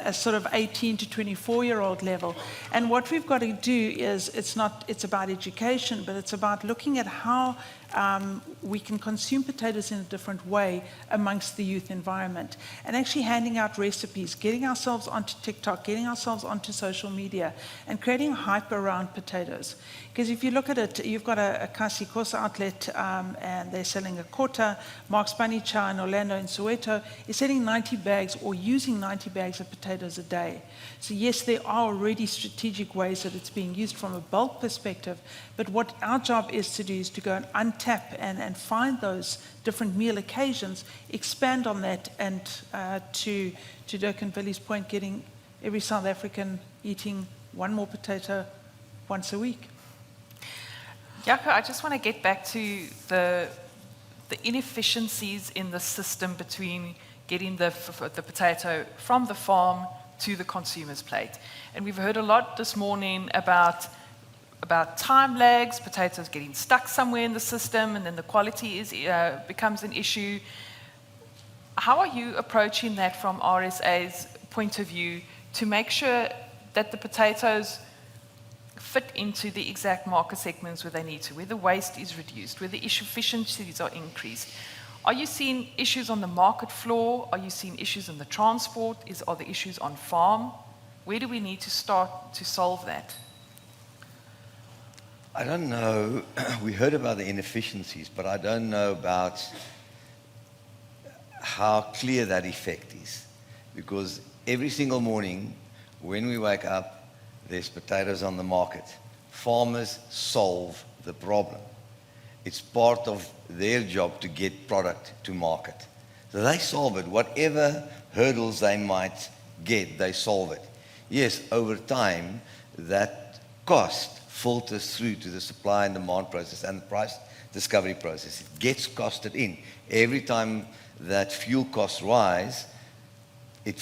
a sort of 18 to 24-year-old level. And what we've got to do is, it's about education, but it's about looking at how we can consume potatoes in a different way amongst the youth environment, and actually handing out recipes, getting ourselves onto TikTok, getting ourselves onto social media, and creating hype around potatoes. Because if you look at it, you've got a Kasi Kosa outlet, and they're selling a kota, Mark's Bunny Chow in Orlando Venlo in Soweto, is selling 90 bags or using 90 bags of potatoes a day. So yes, there are already strategic ways that it's being used from a bulk perspective, but what our job is to do is to go and untap and find those different meal occasions, expand on that, and to Dirk and Billy's point, getting every South African eating one more potato once a week. Jaco, I just want to get back to the inefficiencies in the system between getting the potato from the farm to the consumer's plate. And we've heard a lot this morning about time lags, potatoes getting stuck somewhere in the system, and then the quality becomes an issue. How are you approaching that from RSA's point of view to make sure that the potatoes fit into the exact market segments where they need to, where the waste is reduced, where the efficiencies are increased? Are you seeing issues on the market floor? Are you seeing issues in the transport? Are the issues on farm? Where do we need to start to solve that? I don't know. We heard about the inefficiencies, but I don't know about how clear that effect is. Because every single morning when we wake up, there's potatoes on the market. Farmers solve the problem. It's part of their job to get product to market. So they solve it. Whatever hurdles they might get, they solve it. Yes, over time, that cost filters through to the supply and demand process and the price discovery process. It gets costed in. Every time that fuel costs rise, it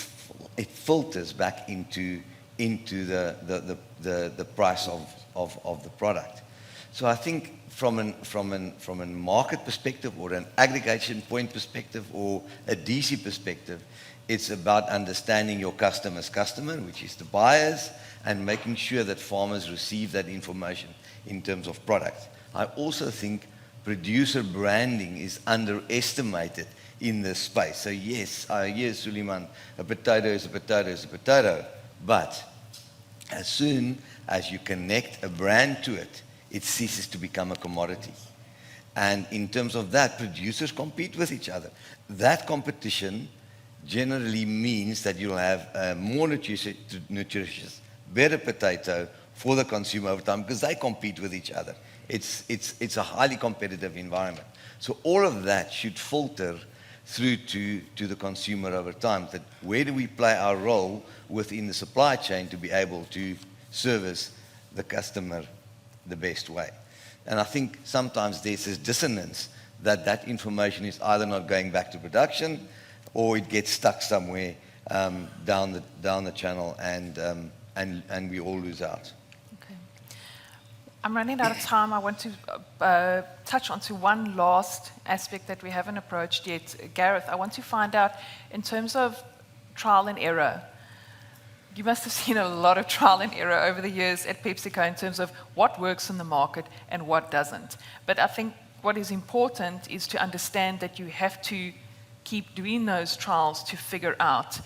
filters back into the price of the product. So I think from a market perspective or an aggregation point perspective or a DC perspective, it's about understanding your customer's customer, which is the buyers, and making sure that farmers receive that information in terms of product. I also think producer branding is underestimated in this space. So yes, I hear Sulaiman, a potato is a potato is a potato, but as soon as you connect a brand to it, it ceases to become a commodity. And in terms of that, producers compete with each other. That competition generally means that you'll have a more nutritious, better potato for the consumer over time because they compete with each other. It's a highly competitive environment. So all of that should filter through to the consumer over time. That where do we play our role within the supply chain to be able to service the customer the best way? And I think sometimes there's this dissonance that information is either not going back to production or it gets stuck somewhere down the channel and we all lose out. Okay. I'm running out of time. I want to touch onto one last aspect that we haven't approached yet. Gareth, I want to find out, in terms of trial and error, you must have seen a lot of trial and error over the years at PepsiCo in terms of what works in the market and what doesn't. But I think what is important is to understand that you have to keep doing those trials to figure out,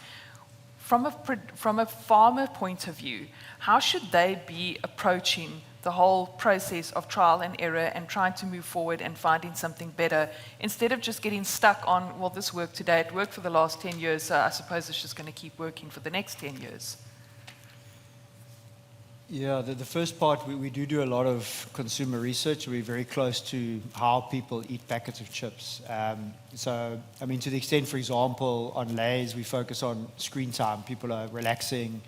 from a farmer point of view, how should they be approaching the whole process of trial and error and trying to move forward and finding something better, instead of just getting stuck on, well, this worked today, it worked for the last 10 years, so I suppose it's just going to keep working for the next 10 years. Yeah, the first part, we do a lot of consumer research. We're very close to how people eat packets of chips. So, I mean, to the extent, for example, on Lay's, we focus on screen time. People are relaxing,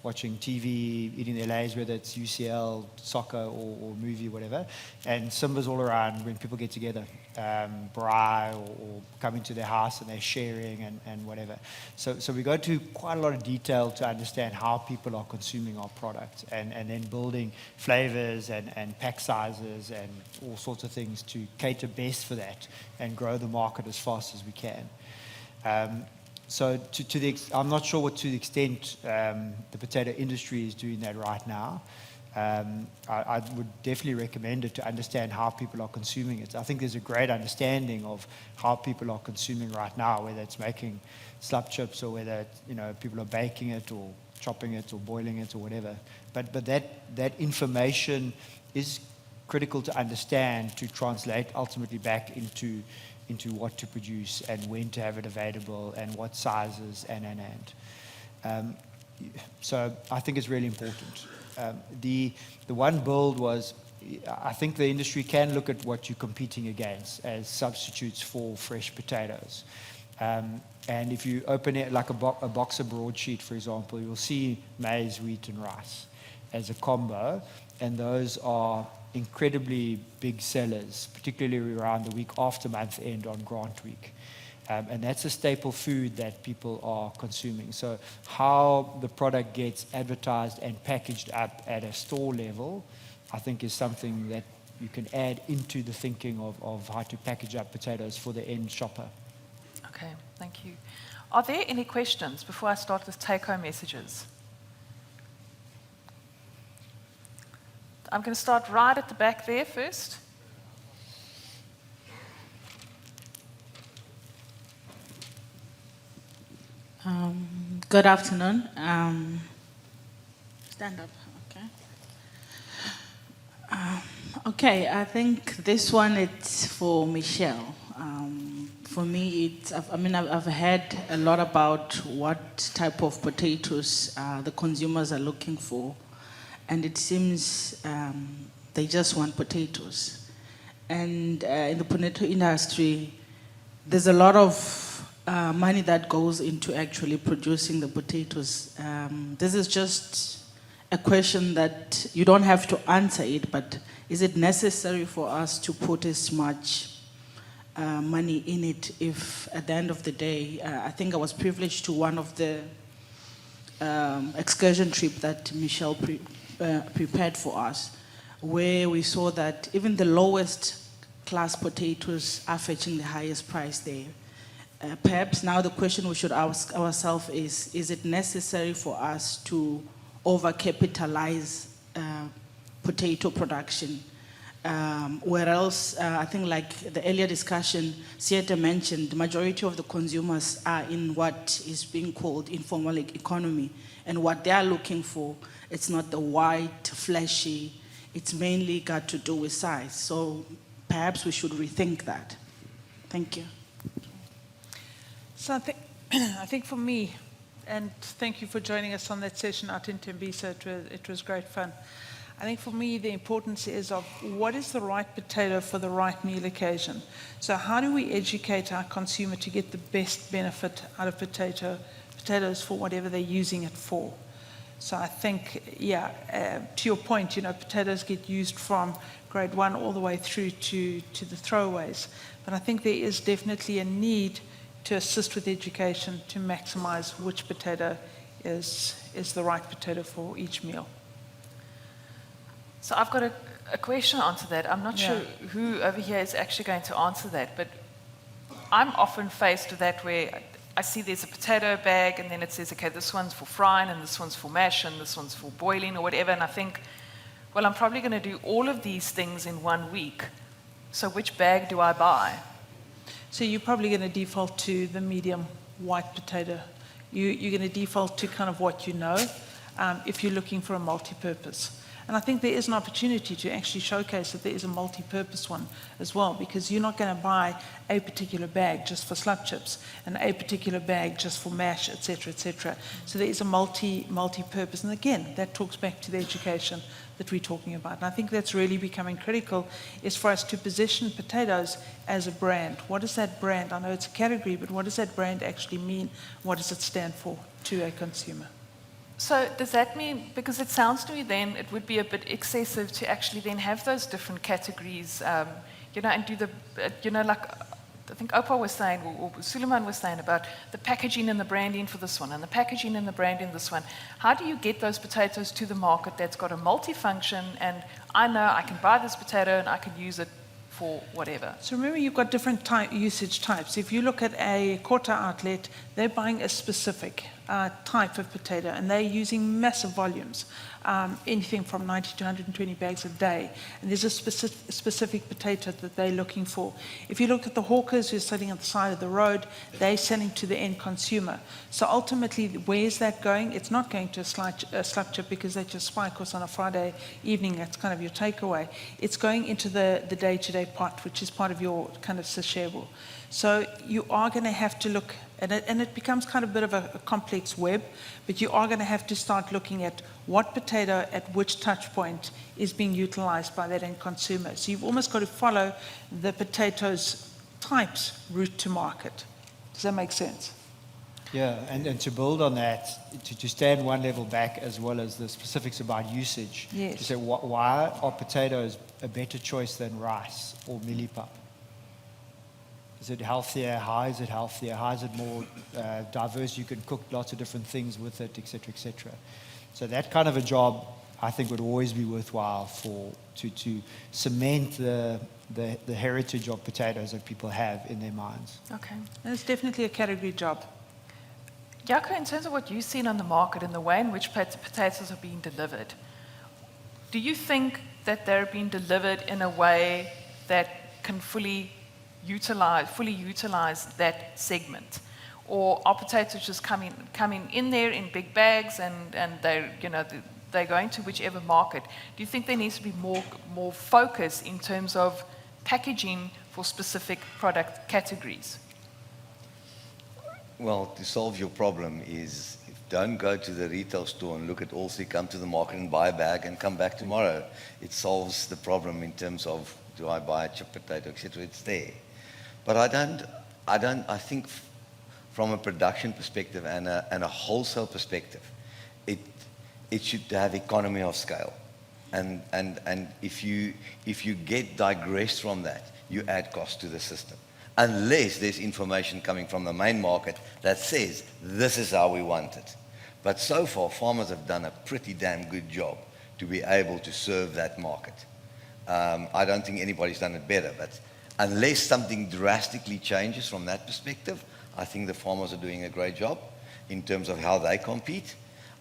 watching TV, eating their Lay's, whether it's UCL, soccer, or movie, whatever. And Simba's all around when people get together, braai or coming to their house and they're sharing and whatever. So we go to quite a lot of detail to understand how people are consuming our product and then building flavors and pack sizes and all sorts of things to cater best for that and grow the market as fast as we can. So I'm not sure what to the extent the potato industry is doing that right now. I would definitely recommend it to understand how people are consuming it. I think there's a great understanding of how people are consuming right now, whether it's making slab chips or whether people are baking it or chopping it or boiling it or whatever. But that information is critical to understand, to translate ultimately back into into what to produce and when to have it available and what sizes so I think it's really important. The one build was, I think the industry can look at what you're competing against as substitutes for fresh potatoes. And if you open it like a boxer broadsheet, for example, you'll see maize, wheat, and rice as a combo, and those are incredibly big sellers, particularly around the week after month end on Grant Week. And that's a staple food that people are consuming. So how the product gets advertised and packaged up at a store level, I think is something that you can add into the thinking of how to package up potatoes for the end shopper. Okay, thank you. Are there any questions before I start with take-home messages? I'm going to start right at the back there first. Good afternoon. Stand up, okay. Okay, I think this one is for Michele. For me, I've heard a lot about what type of potatoes the consumers are looking for, and it seems they just want potatoes. And in the potato industry, there's a lot of money that goes into actually producing the potatoes. This is just a question that you don't have to answer it, but is it necessary for us to put as much money in it if at the end of the day, I think I was privileged to one of the excursion trip that Michele prepared for us, where we saw that even the lowest class potatoes are fetching the highest price there. Perhaps now the question we should ask ourselves is it necessary for us to overcapitalize potato production? Where else, I think like the earlier discussion, Sieta mentioned, the majority of the consumers are in what is being called informal economy. And what they are looking for, it's not the white, flashy, it's mainly got to do with size. So perhaps we should rethink that. Thank you. So I think for me, and thank you for joining us on that session out in Tembisa, it was great fun. I think for me the importance is of what is the right potato for the right meal occasion. So how do we educate our consumer to get the best benefit out of potatoes for whatever they're using it for? So I think, to your point, potatoes get used from grade 1 all the way through to the throwaways. But I think there is definitely a need to assist with education to maximize which potato is the right potato for each meal. So I've got a question onto that. I'm not sure who over here is actually going to answer that, but I'm often faced with that where I see there's a potato bag and then it says, okay, this one's for frying and this one's for mash and this one's for boiling or whatever, and I think, well, I'm probably going to do all of these things in 1 week. So which bag do I buy? So you're probably going to default to the medium white potato. You're going to default to kind of what you know if you're looking for a multi-purpose. And I think there is an opportunity to actually showcase that there is a multi-purpose one as well, because you're not going to buy a particular bag just for slug chips and a particular bag just for mash, etc., etc. So there is a multi-purpose. And again, that talks back to the education that we're talking about. And I think that's really becoming critical, is for us to position potatoes as a brand. What is that brand? I know it's a category, but what does that brand actually mean? What does it stand for to a consumer? So does that mean, because it sounds to me then it would be a bit excessive to actually then have those different categories, and do the, like I think Oupa was saying, or Sulaiman was saying about the packaging and the branding for this one, and the packaging and the branding this one. How do you get those potatoes to the market that's got a multifunction, and I know I can buy this potato and I can use it for whatever? So remember, you've got different usage types. If you look at a quarter outlet, they're buying a specific type of potato, and they're using massive volumes. anything from 90 to 120 bags a day. And there's a specific potato that they're looking for. If you look at the hawkers who are sitting at the side of the road, they're selling to the end consumer. So ultimately, where is that going? It's not going to a slug chip because they just spike us on a Friday evening. That's kind of your takeaway. It's going into the day-to-day pot, which is part of your kind of sashebo. So you are going to have to look, and it becomes kind of a bit of a complex web, but you are going to have to start looking at what potato at which touch point is being utilized by that end consumer. So you've almost got to follow the potatoes types route to market. Does that make sense? Yeah, and to build on that, to stand one level back as well as the specifics about usage. Yes. To say, why are potatoes a better choice than rice or millipap? Is it healthier? How is it healthier? How is it more diverse? You can cook lots of different things with it, et cetera, et cetera. So that kind of a job, I think, would always be worthwhile to cement the heritage of potatoes that people have in their minds. Okay. And it's definitely a category job. Jaco, in terms of what you've seen on the market and the way in which potatoes are being delivered, do you think that they're being delivered in a way that can fully utilize that segment? Or are potatoes just coming in there in big bags and they're going to whichever market? Do you think there needs to be more focus in terms of packaging for specific product categories? Well, to solve your problem is don't go to the retail store and look at all, so you come to the market and buy a bag and come back tomorrow. It solves the problem in terms of, do I buy a chip potato, etc. It's there. But I think from a production perspective and a wholesale perspective, it should have economy of scale. And if you get digressed from that, you add cost to the system. Unless there's information coming from the main market that says, this is how we want it. But so far, farmers have done a pretty damn good job to be able to serve that market. I don't think anybody's done it better, but unless something drastically changes from that perspective, I think the farmers are doing a great job in terms of how they compete.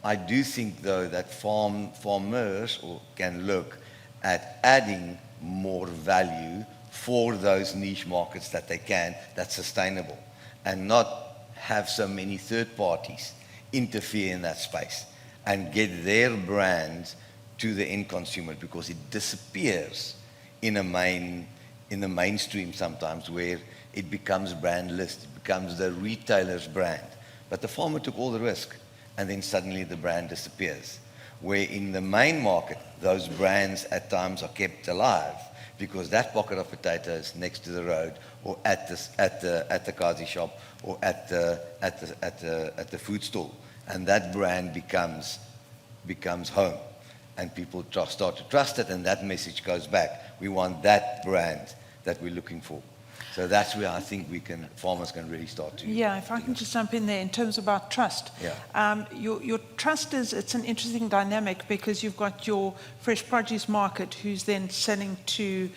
I do think, though, that farmers can look at adding more value for those niche markets that they can, that's sustainable, and not have so many third parties interfere in that space and get their brands to the end consumer, because it disappears in the mainstream sometimes, where it becomes brandless, it becomes the retailer's brand. But the farmer took all the risk, and then suddenly the brand disappears. Where in the main market, those brands at times are kept alive, because that pocket of potatoes next to the road, or at the Kazi shop, or at the food stall, and that brand becomes home, and people start to trust it, and that message goes back. We want that brand that we're looking for. So that's where I think farmers can really start to. Yeah, if I can just jump in there in terms about trust. Yeah. Your trust it's an interesting dynamic, because you've got your fresh produce market who's then selling to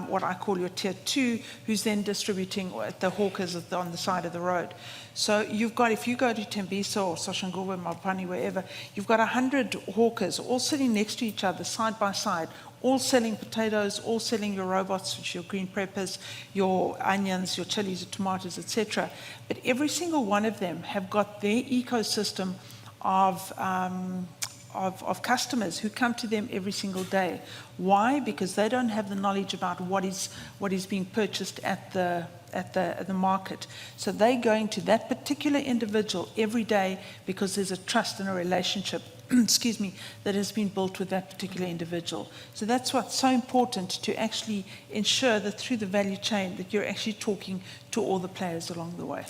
what I call your tier 2, who's then distributing at the hawkers on the side of the road. So you've got, if you go to Tembisa or Soshanguve, Mapani, wherever, you've got 100 hawkers all sitting next to each other, side by side, all selling potatoes, all selling your robots, which are your green peppers, your onions, your chilies, your tomatoes, etc. But every single one of them have got their ecosystem of customers who come to them every single day. Why? Because they don't have the knowledge about what is being purchased at the market. So they're going to that particular individual every day because there's a trust and a relationship excuse me, that has been built with that particular individual. So that's what's so important, to actually ensure that through the value chain that you're actually talking to all the players along the way.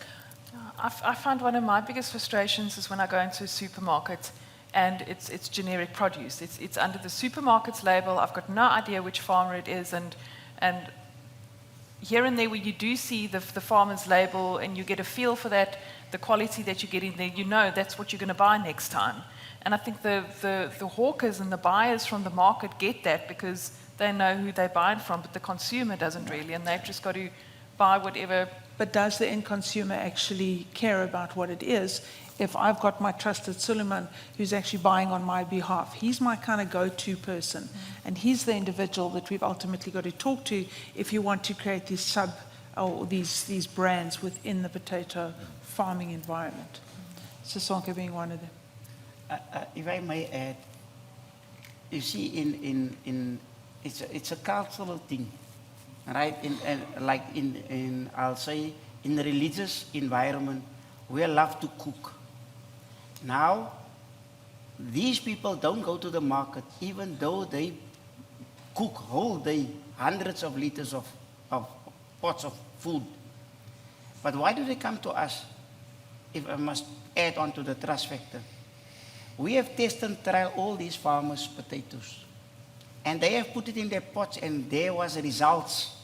I find one of my biggest frustrations is when I go into a supermarket and it's generic produce. It's under the supermarket's label. I've got no idea which farmer it is, and here and there where you do see the farmer's label and you get a feel for that, the quality that you're getting there, you know that's what you're going to buy next time. And I think the hawkers and the buyers from the market get that because they know who they're buying from, but the consumer doesn't really, and they've just got to buy whatever but does the end consumer actually care about what it is? If I've got my trusted Sulaiman who's actually buying on my behalf, he's my kind of go-to person, and he's the individual that we've ultimately got to talk to if you want to create these these brands within the potato farming environment. Sisonke being one of them. If I may add, you see, it's a cultural thing, right? I'll say, in the religious environment, we love to cook. Now, these people don't go to the market, even though they cook whole day, hundreds of liters of pots of food. But why do they come to us? If I must add on to the trust factor, we have tested and tried all these farmers' potatoes, and they have put it in their pots, and there was results.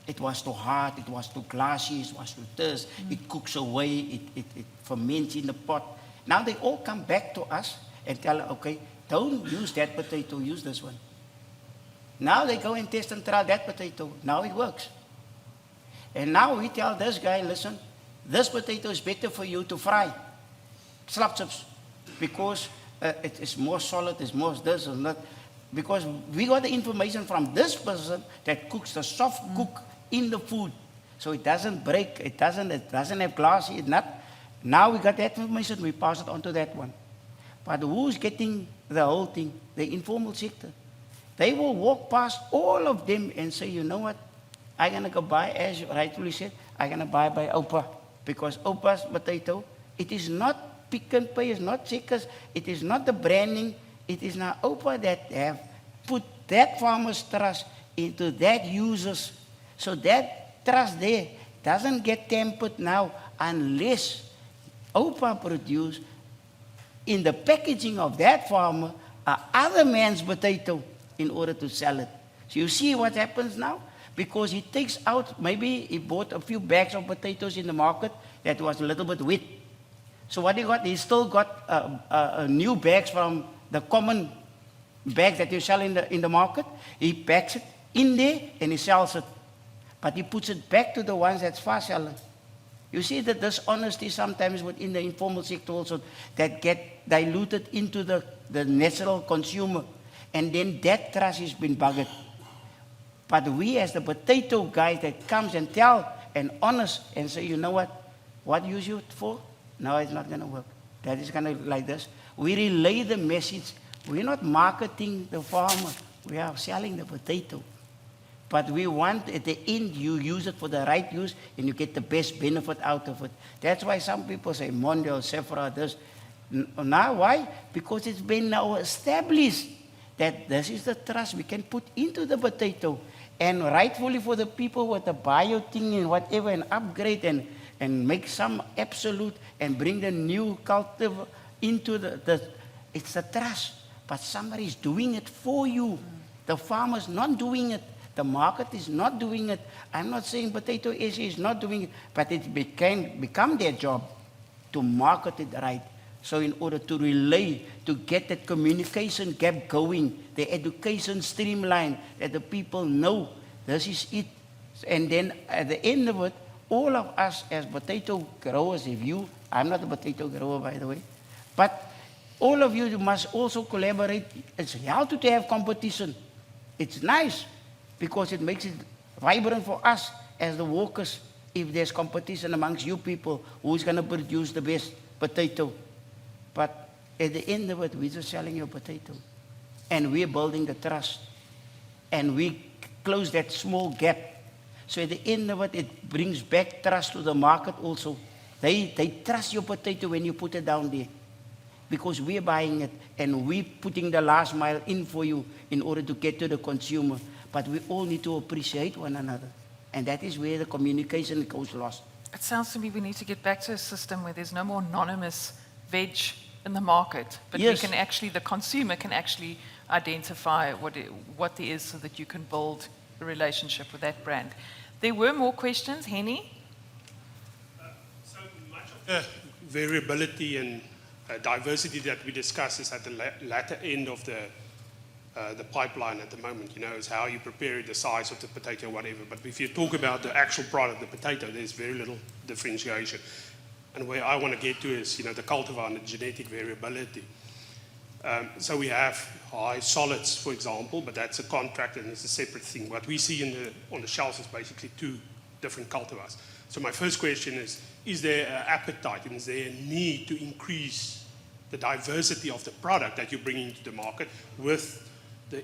It was too hard, it was too glassy, it was too thirst, it cooks away, it ferments in the pot. Now they all come back to us and tell, okay, don't use that potato, use this one. Now they go and test and try that potato. Now it works. And now we tell this guy, listen, this potato is better for you to fry, slapchips, because it is more solid, it's more this and that. Because we got the information from this person that cooks the soft cook in the food. So it doesn't break, it doesn't have glass, it's not. Now we got that information, we pass it on to that one. But who's getting the whole thing? The informal sector. They will walk past all of them and say, you know what, I'm going to go buy, as you rightfully said, I'm going to buy by Oupa. Because Oupa's potato, it is not Pick n Pay, it's not Checkers, it is not the branding, it is now Oupa that have put that farmer's trust into that users. So that trust there doesn't get tempered now unless Oupa produce in the packaging of that farmer other man's potato in order to sell it. So you see what happens now? Because he takes out, maybe he bought a few bags of potatoes in the market that was a little bit wet. So what he got, he still got new bags from the common bags that you sell in the market. He packs it in there and he sells it. But he puts it back to the ones that's fast selling. You see that dishonesty sometimes within the informal sector also that get diluted into the natural consumer. And then that trust has been buggered. But we as the potato guys that comes and tell and honest and say, you know what you use it for? No, it's not going to work. That is going to like this. We relay the message. We're not marketing the farmer. We are selling the potato. But we want at the end you use it for the right use and you get the best benefit out of it. That's why some people say Mondial, Sephora, this. Now why? Because it's been now established that this is the trust we can put into the potato. And rightfully for the people with the bio thing and whatever and upgrade and make some absolute and bring the new cultivar into it's the trust. But somebody is doing it for you. The farmer's not doing it. The market is not doing it. I'm not saying Potato SA is not doing it, but it become their job to market it right. So in order to relay, to get that communication gap going, the education streamline, that the people know this is it. And then at the end of it, all of us as potato growers, I'm not a potato grower by the way, but all of you must also collaborate. It's healthy to have competition. It's nice because it makes it vibrant for us as the workers. If there's competition amongst you people, who's going to produce the best potato? But at the end of it, we're just selling your potato. And we're building the trust. And we close that small gap. So at the end of it, it brings back trust to the market also. They trust your potato when you put it down there. Because we're buying it and we're putting the last mile in for you in order to get to the consumer. But we all need to appreciate one another. And that is where the communication goes lost. It sounds to me we need to get back to a system where there's no more anonymous veg in the market, but Yes. we can actually, the consumer can actually identify what there is so that you can build a relationship with that brand. There were more questions. Henny? So much of the variability and diversity that we discuss is at the latter end of the the pipeline at the moment, is how you prepare it, the size of the potato, whatever. But if you talk about the actual product, the potato, there's very little differentiation. And where I want to get to is, the cultivar and the genetic variability. So we have high solids, for example, but that's a contract and it's a separate thing. What we see on the shelves is basically 2 different cultivars. So my first question is there an appetite and is there a need to increase the diversity of the product that you're bringing to the market with the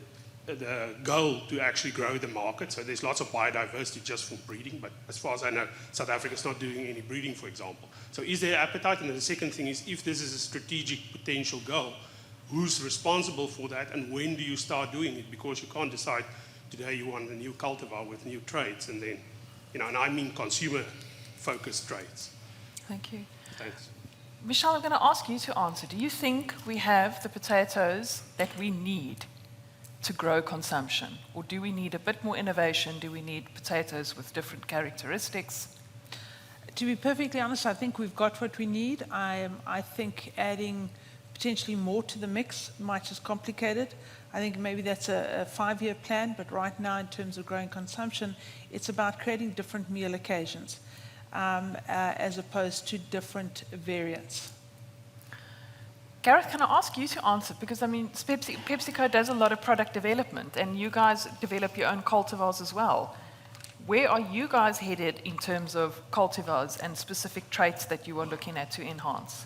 goal to actually grow the market? So there's lots of biodiversity just for breeding, but as far as I know, South Africa's not doing any breeding, for example. So is there appetite? And then the second thing is, if this is a strategic potential goal, who's responsible for that and when do you start doing it? Because you can't decide today you want a new cultivar with new traits and then, and I mean consumer-focused traits. Thank you. Thanks. Michele, I'm going to ask you to answer. Do you think we have the potatoes that we need to grow consumption? Or do we need a bit more innovation? Do we need potatoes with different characteristics? To be perfectly honest, I think we've got what we need. I think adding potentially more to the mix might just complicate it. I think maybe that's a 5-year plan, but right now in terms of growing consumption, it's about creating different meal occasions as opposed to different variants. Gareth, can I ask you to answer? Because, Pepsico does a lot of product development, and you guys develop your own cultivars as well. Where are you guys headed in terms of cultivars and specific traits that you are looking at to enhance?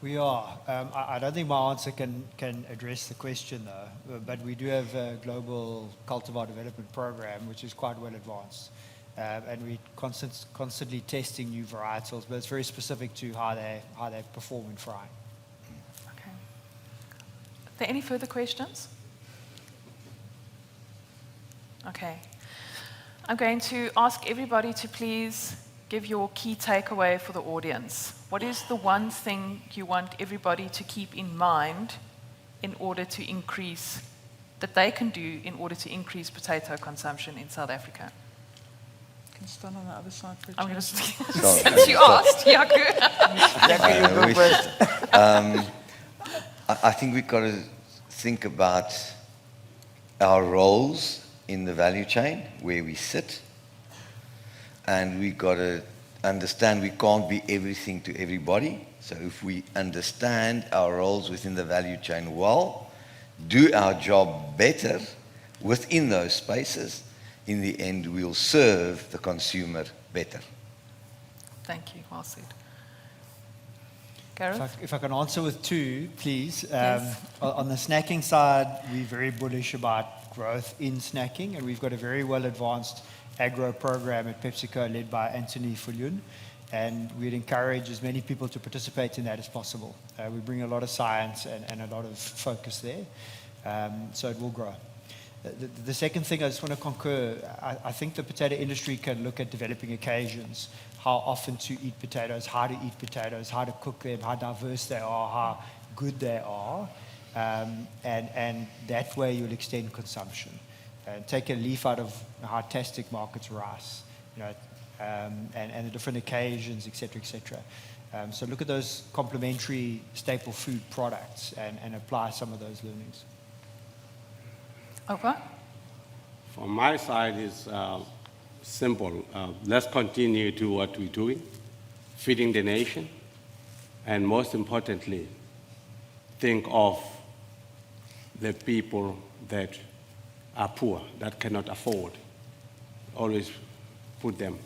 We are. I don't think my answer can address the question, though, but we do have a global cultivar development program, which is quite well advanced. And we're constantly testing new varietals, but it's very specific to how they perform in frying. Okay. Are there any further questions? Okay. I'm going to ask everybody to please give your key takeaway for the audience. What is the one thing you want everybody to keep in mind in order to increase, that they can do in order to increase potato consumption in South Africa? Can stand on the other side for a I'm going change. to since you asked, Jaco. I think we've got to think about our roles in the value chain, where we sit, and we've got to understand we can't be everything to everybody. So if we understand our roles within the value chain well, do our job better within those spaces, in the end we'll serve the consumer better. Thank you, well said. Gareth? If I can answer with 2, please. Yes. On the snacking side, we're very bullish about growth in snacking, and we've got a very well advanced agro program at PepsiCo led by Anthony Fulyun, and we'd encourage as many people to participate in that as possible. We bring a lot of science and a lot of focus there, so it will grow. The second thing I just want to concur, I think the potato industry can look at developing occasions, how often to eat potatoes, how to eat potatoes, how to cook them, how diverse they are, how good they are, and that way you'll extend consumption. Take a leaf out of how Tastic markets rice, and the different occasions, etc., etc. So look at those complementary staple food products and apply some of those learnings. Oupa? From my side is simple. Let's continue to what we're doing, feeding the nation, and most importantly, think of the people that are poor, that cannot afford. Always put them,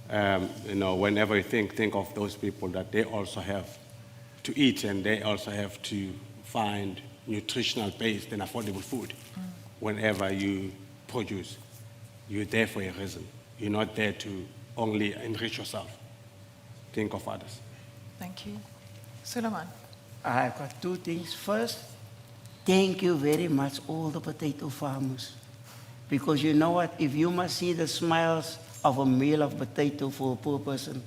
whenever you think of those people that they also have to eat and they also have to find nutritional based and affordable food. Whenever you produce, you're there for a reason. You're not there to only enrich yourself. Think of others. Thank you. Sulaiman? I've got 2 things. First, thank you very much, all the potato farmers. Because you know what? If you must see the smiles of a meal of potato for a poor person,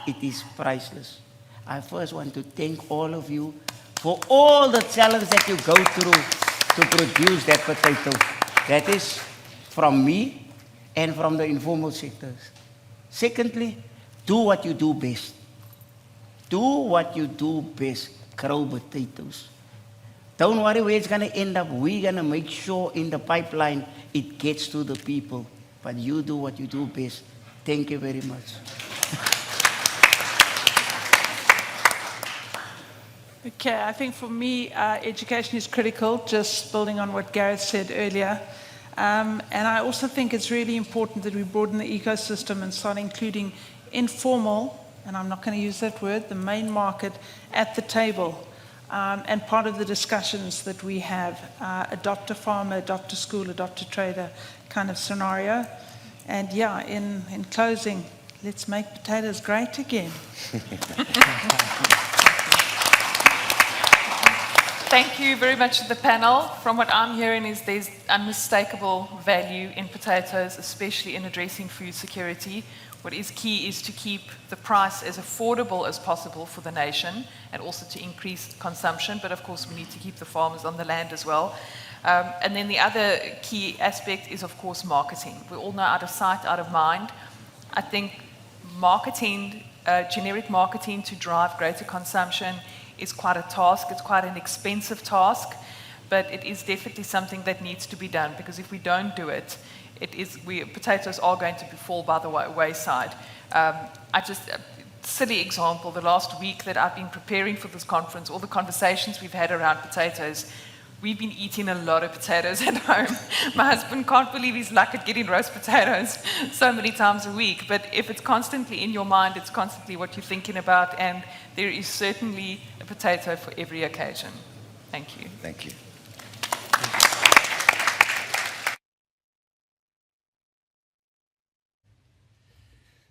it is priceless. I first want to thank all of you for all the challenge that you go through to produce that potato. That is from me and from the informal sectors. Secondly, do what you do best. Do what you do best. Grow potatoes. Don't worry where it's going to end up. We're going to make sure in the pipeline it gets to the people. But you do what you do best. Thank you very much. Okay, I think for me, education is critical, just building on what Gareth said earlier. And I also think it's really important that we broaden the ecosystem and start including informal, and I'm not going to use that word, the main market at the table. And part of the discussions that we have, adopt a farmer, adopt a school, adopt a trader kind of scenario. And yeah, in closing, let's make potatoes great again. Thank you very much to the panel. From what I'm hearing is there's unmistakable value in potatoes, especially in addressing food security. What is key is to keep the price as affordable as possible for the nation and also to increase consumption. But of course, we need to keep the farmers on the land as well. And then the other key aspect is, of course, marketing. We all know out of sight, out of mind. I think marketing, generic marketing to drive greater consumption is quite a task. It's quite an expensive task, but it is definitely something that needs to be done, because if we don't do it, potatoes are going to fall by the wayside. Silly example, the last week that I've been preparing for this conference, all the conversations we've had around potatoes, we've been eating a lot of potatoes at home. My husband can't believe his luck at getting roast potatoes so many times a week. But if it's constantly in your mind, it's constantly what you're thinking about, and there is certainly a potato for every occasion. Thank you. Thank you.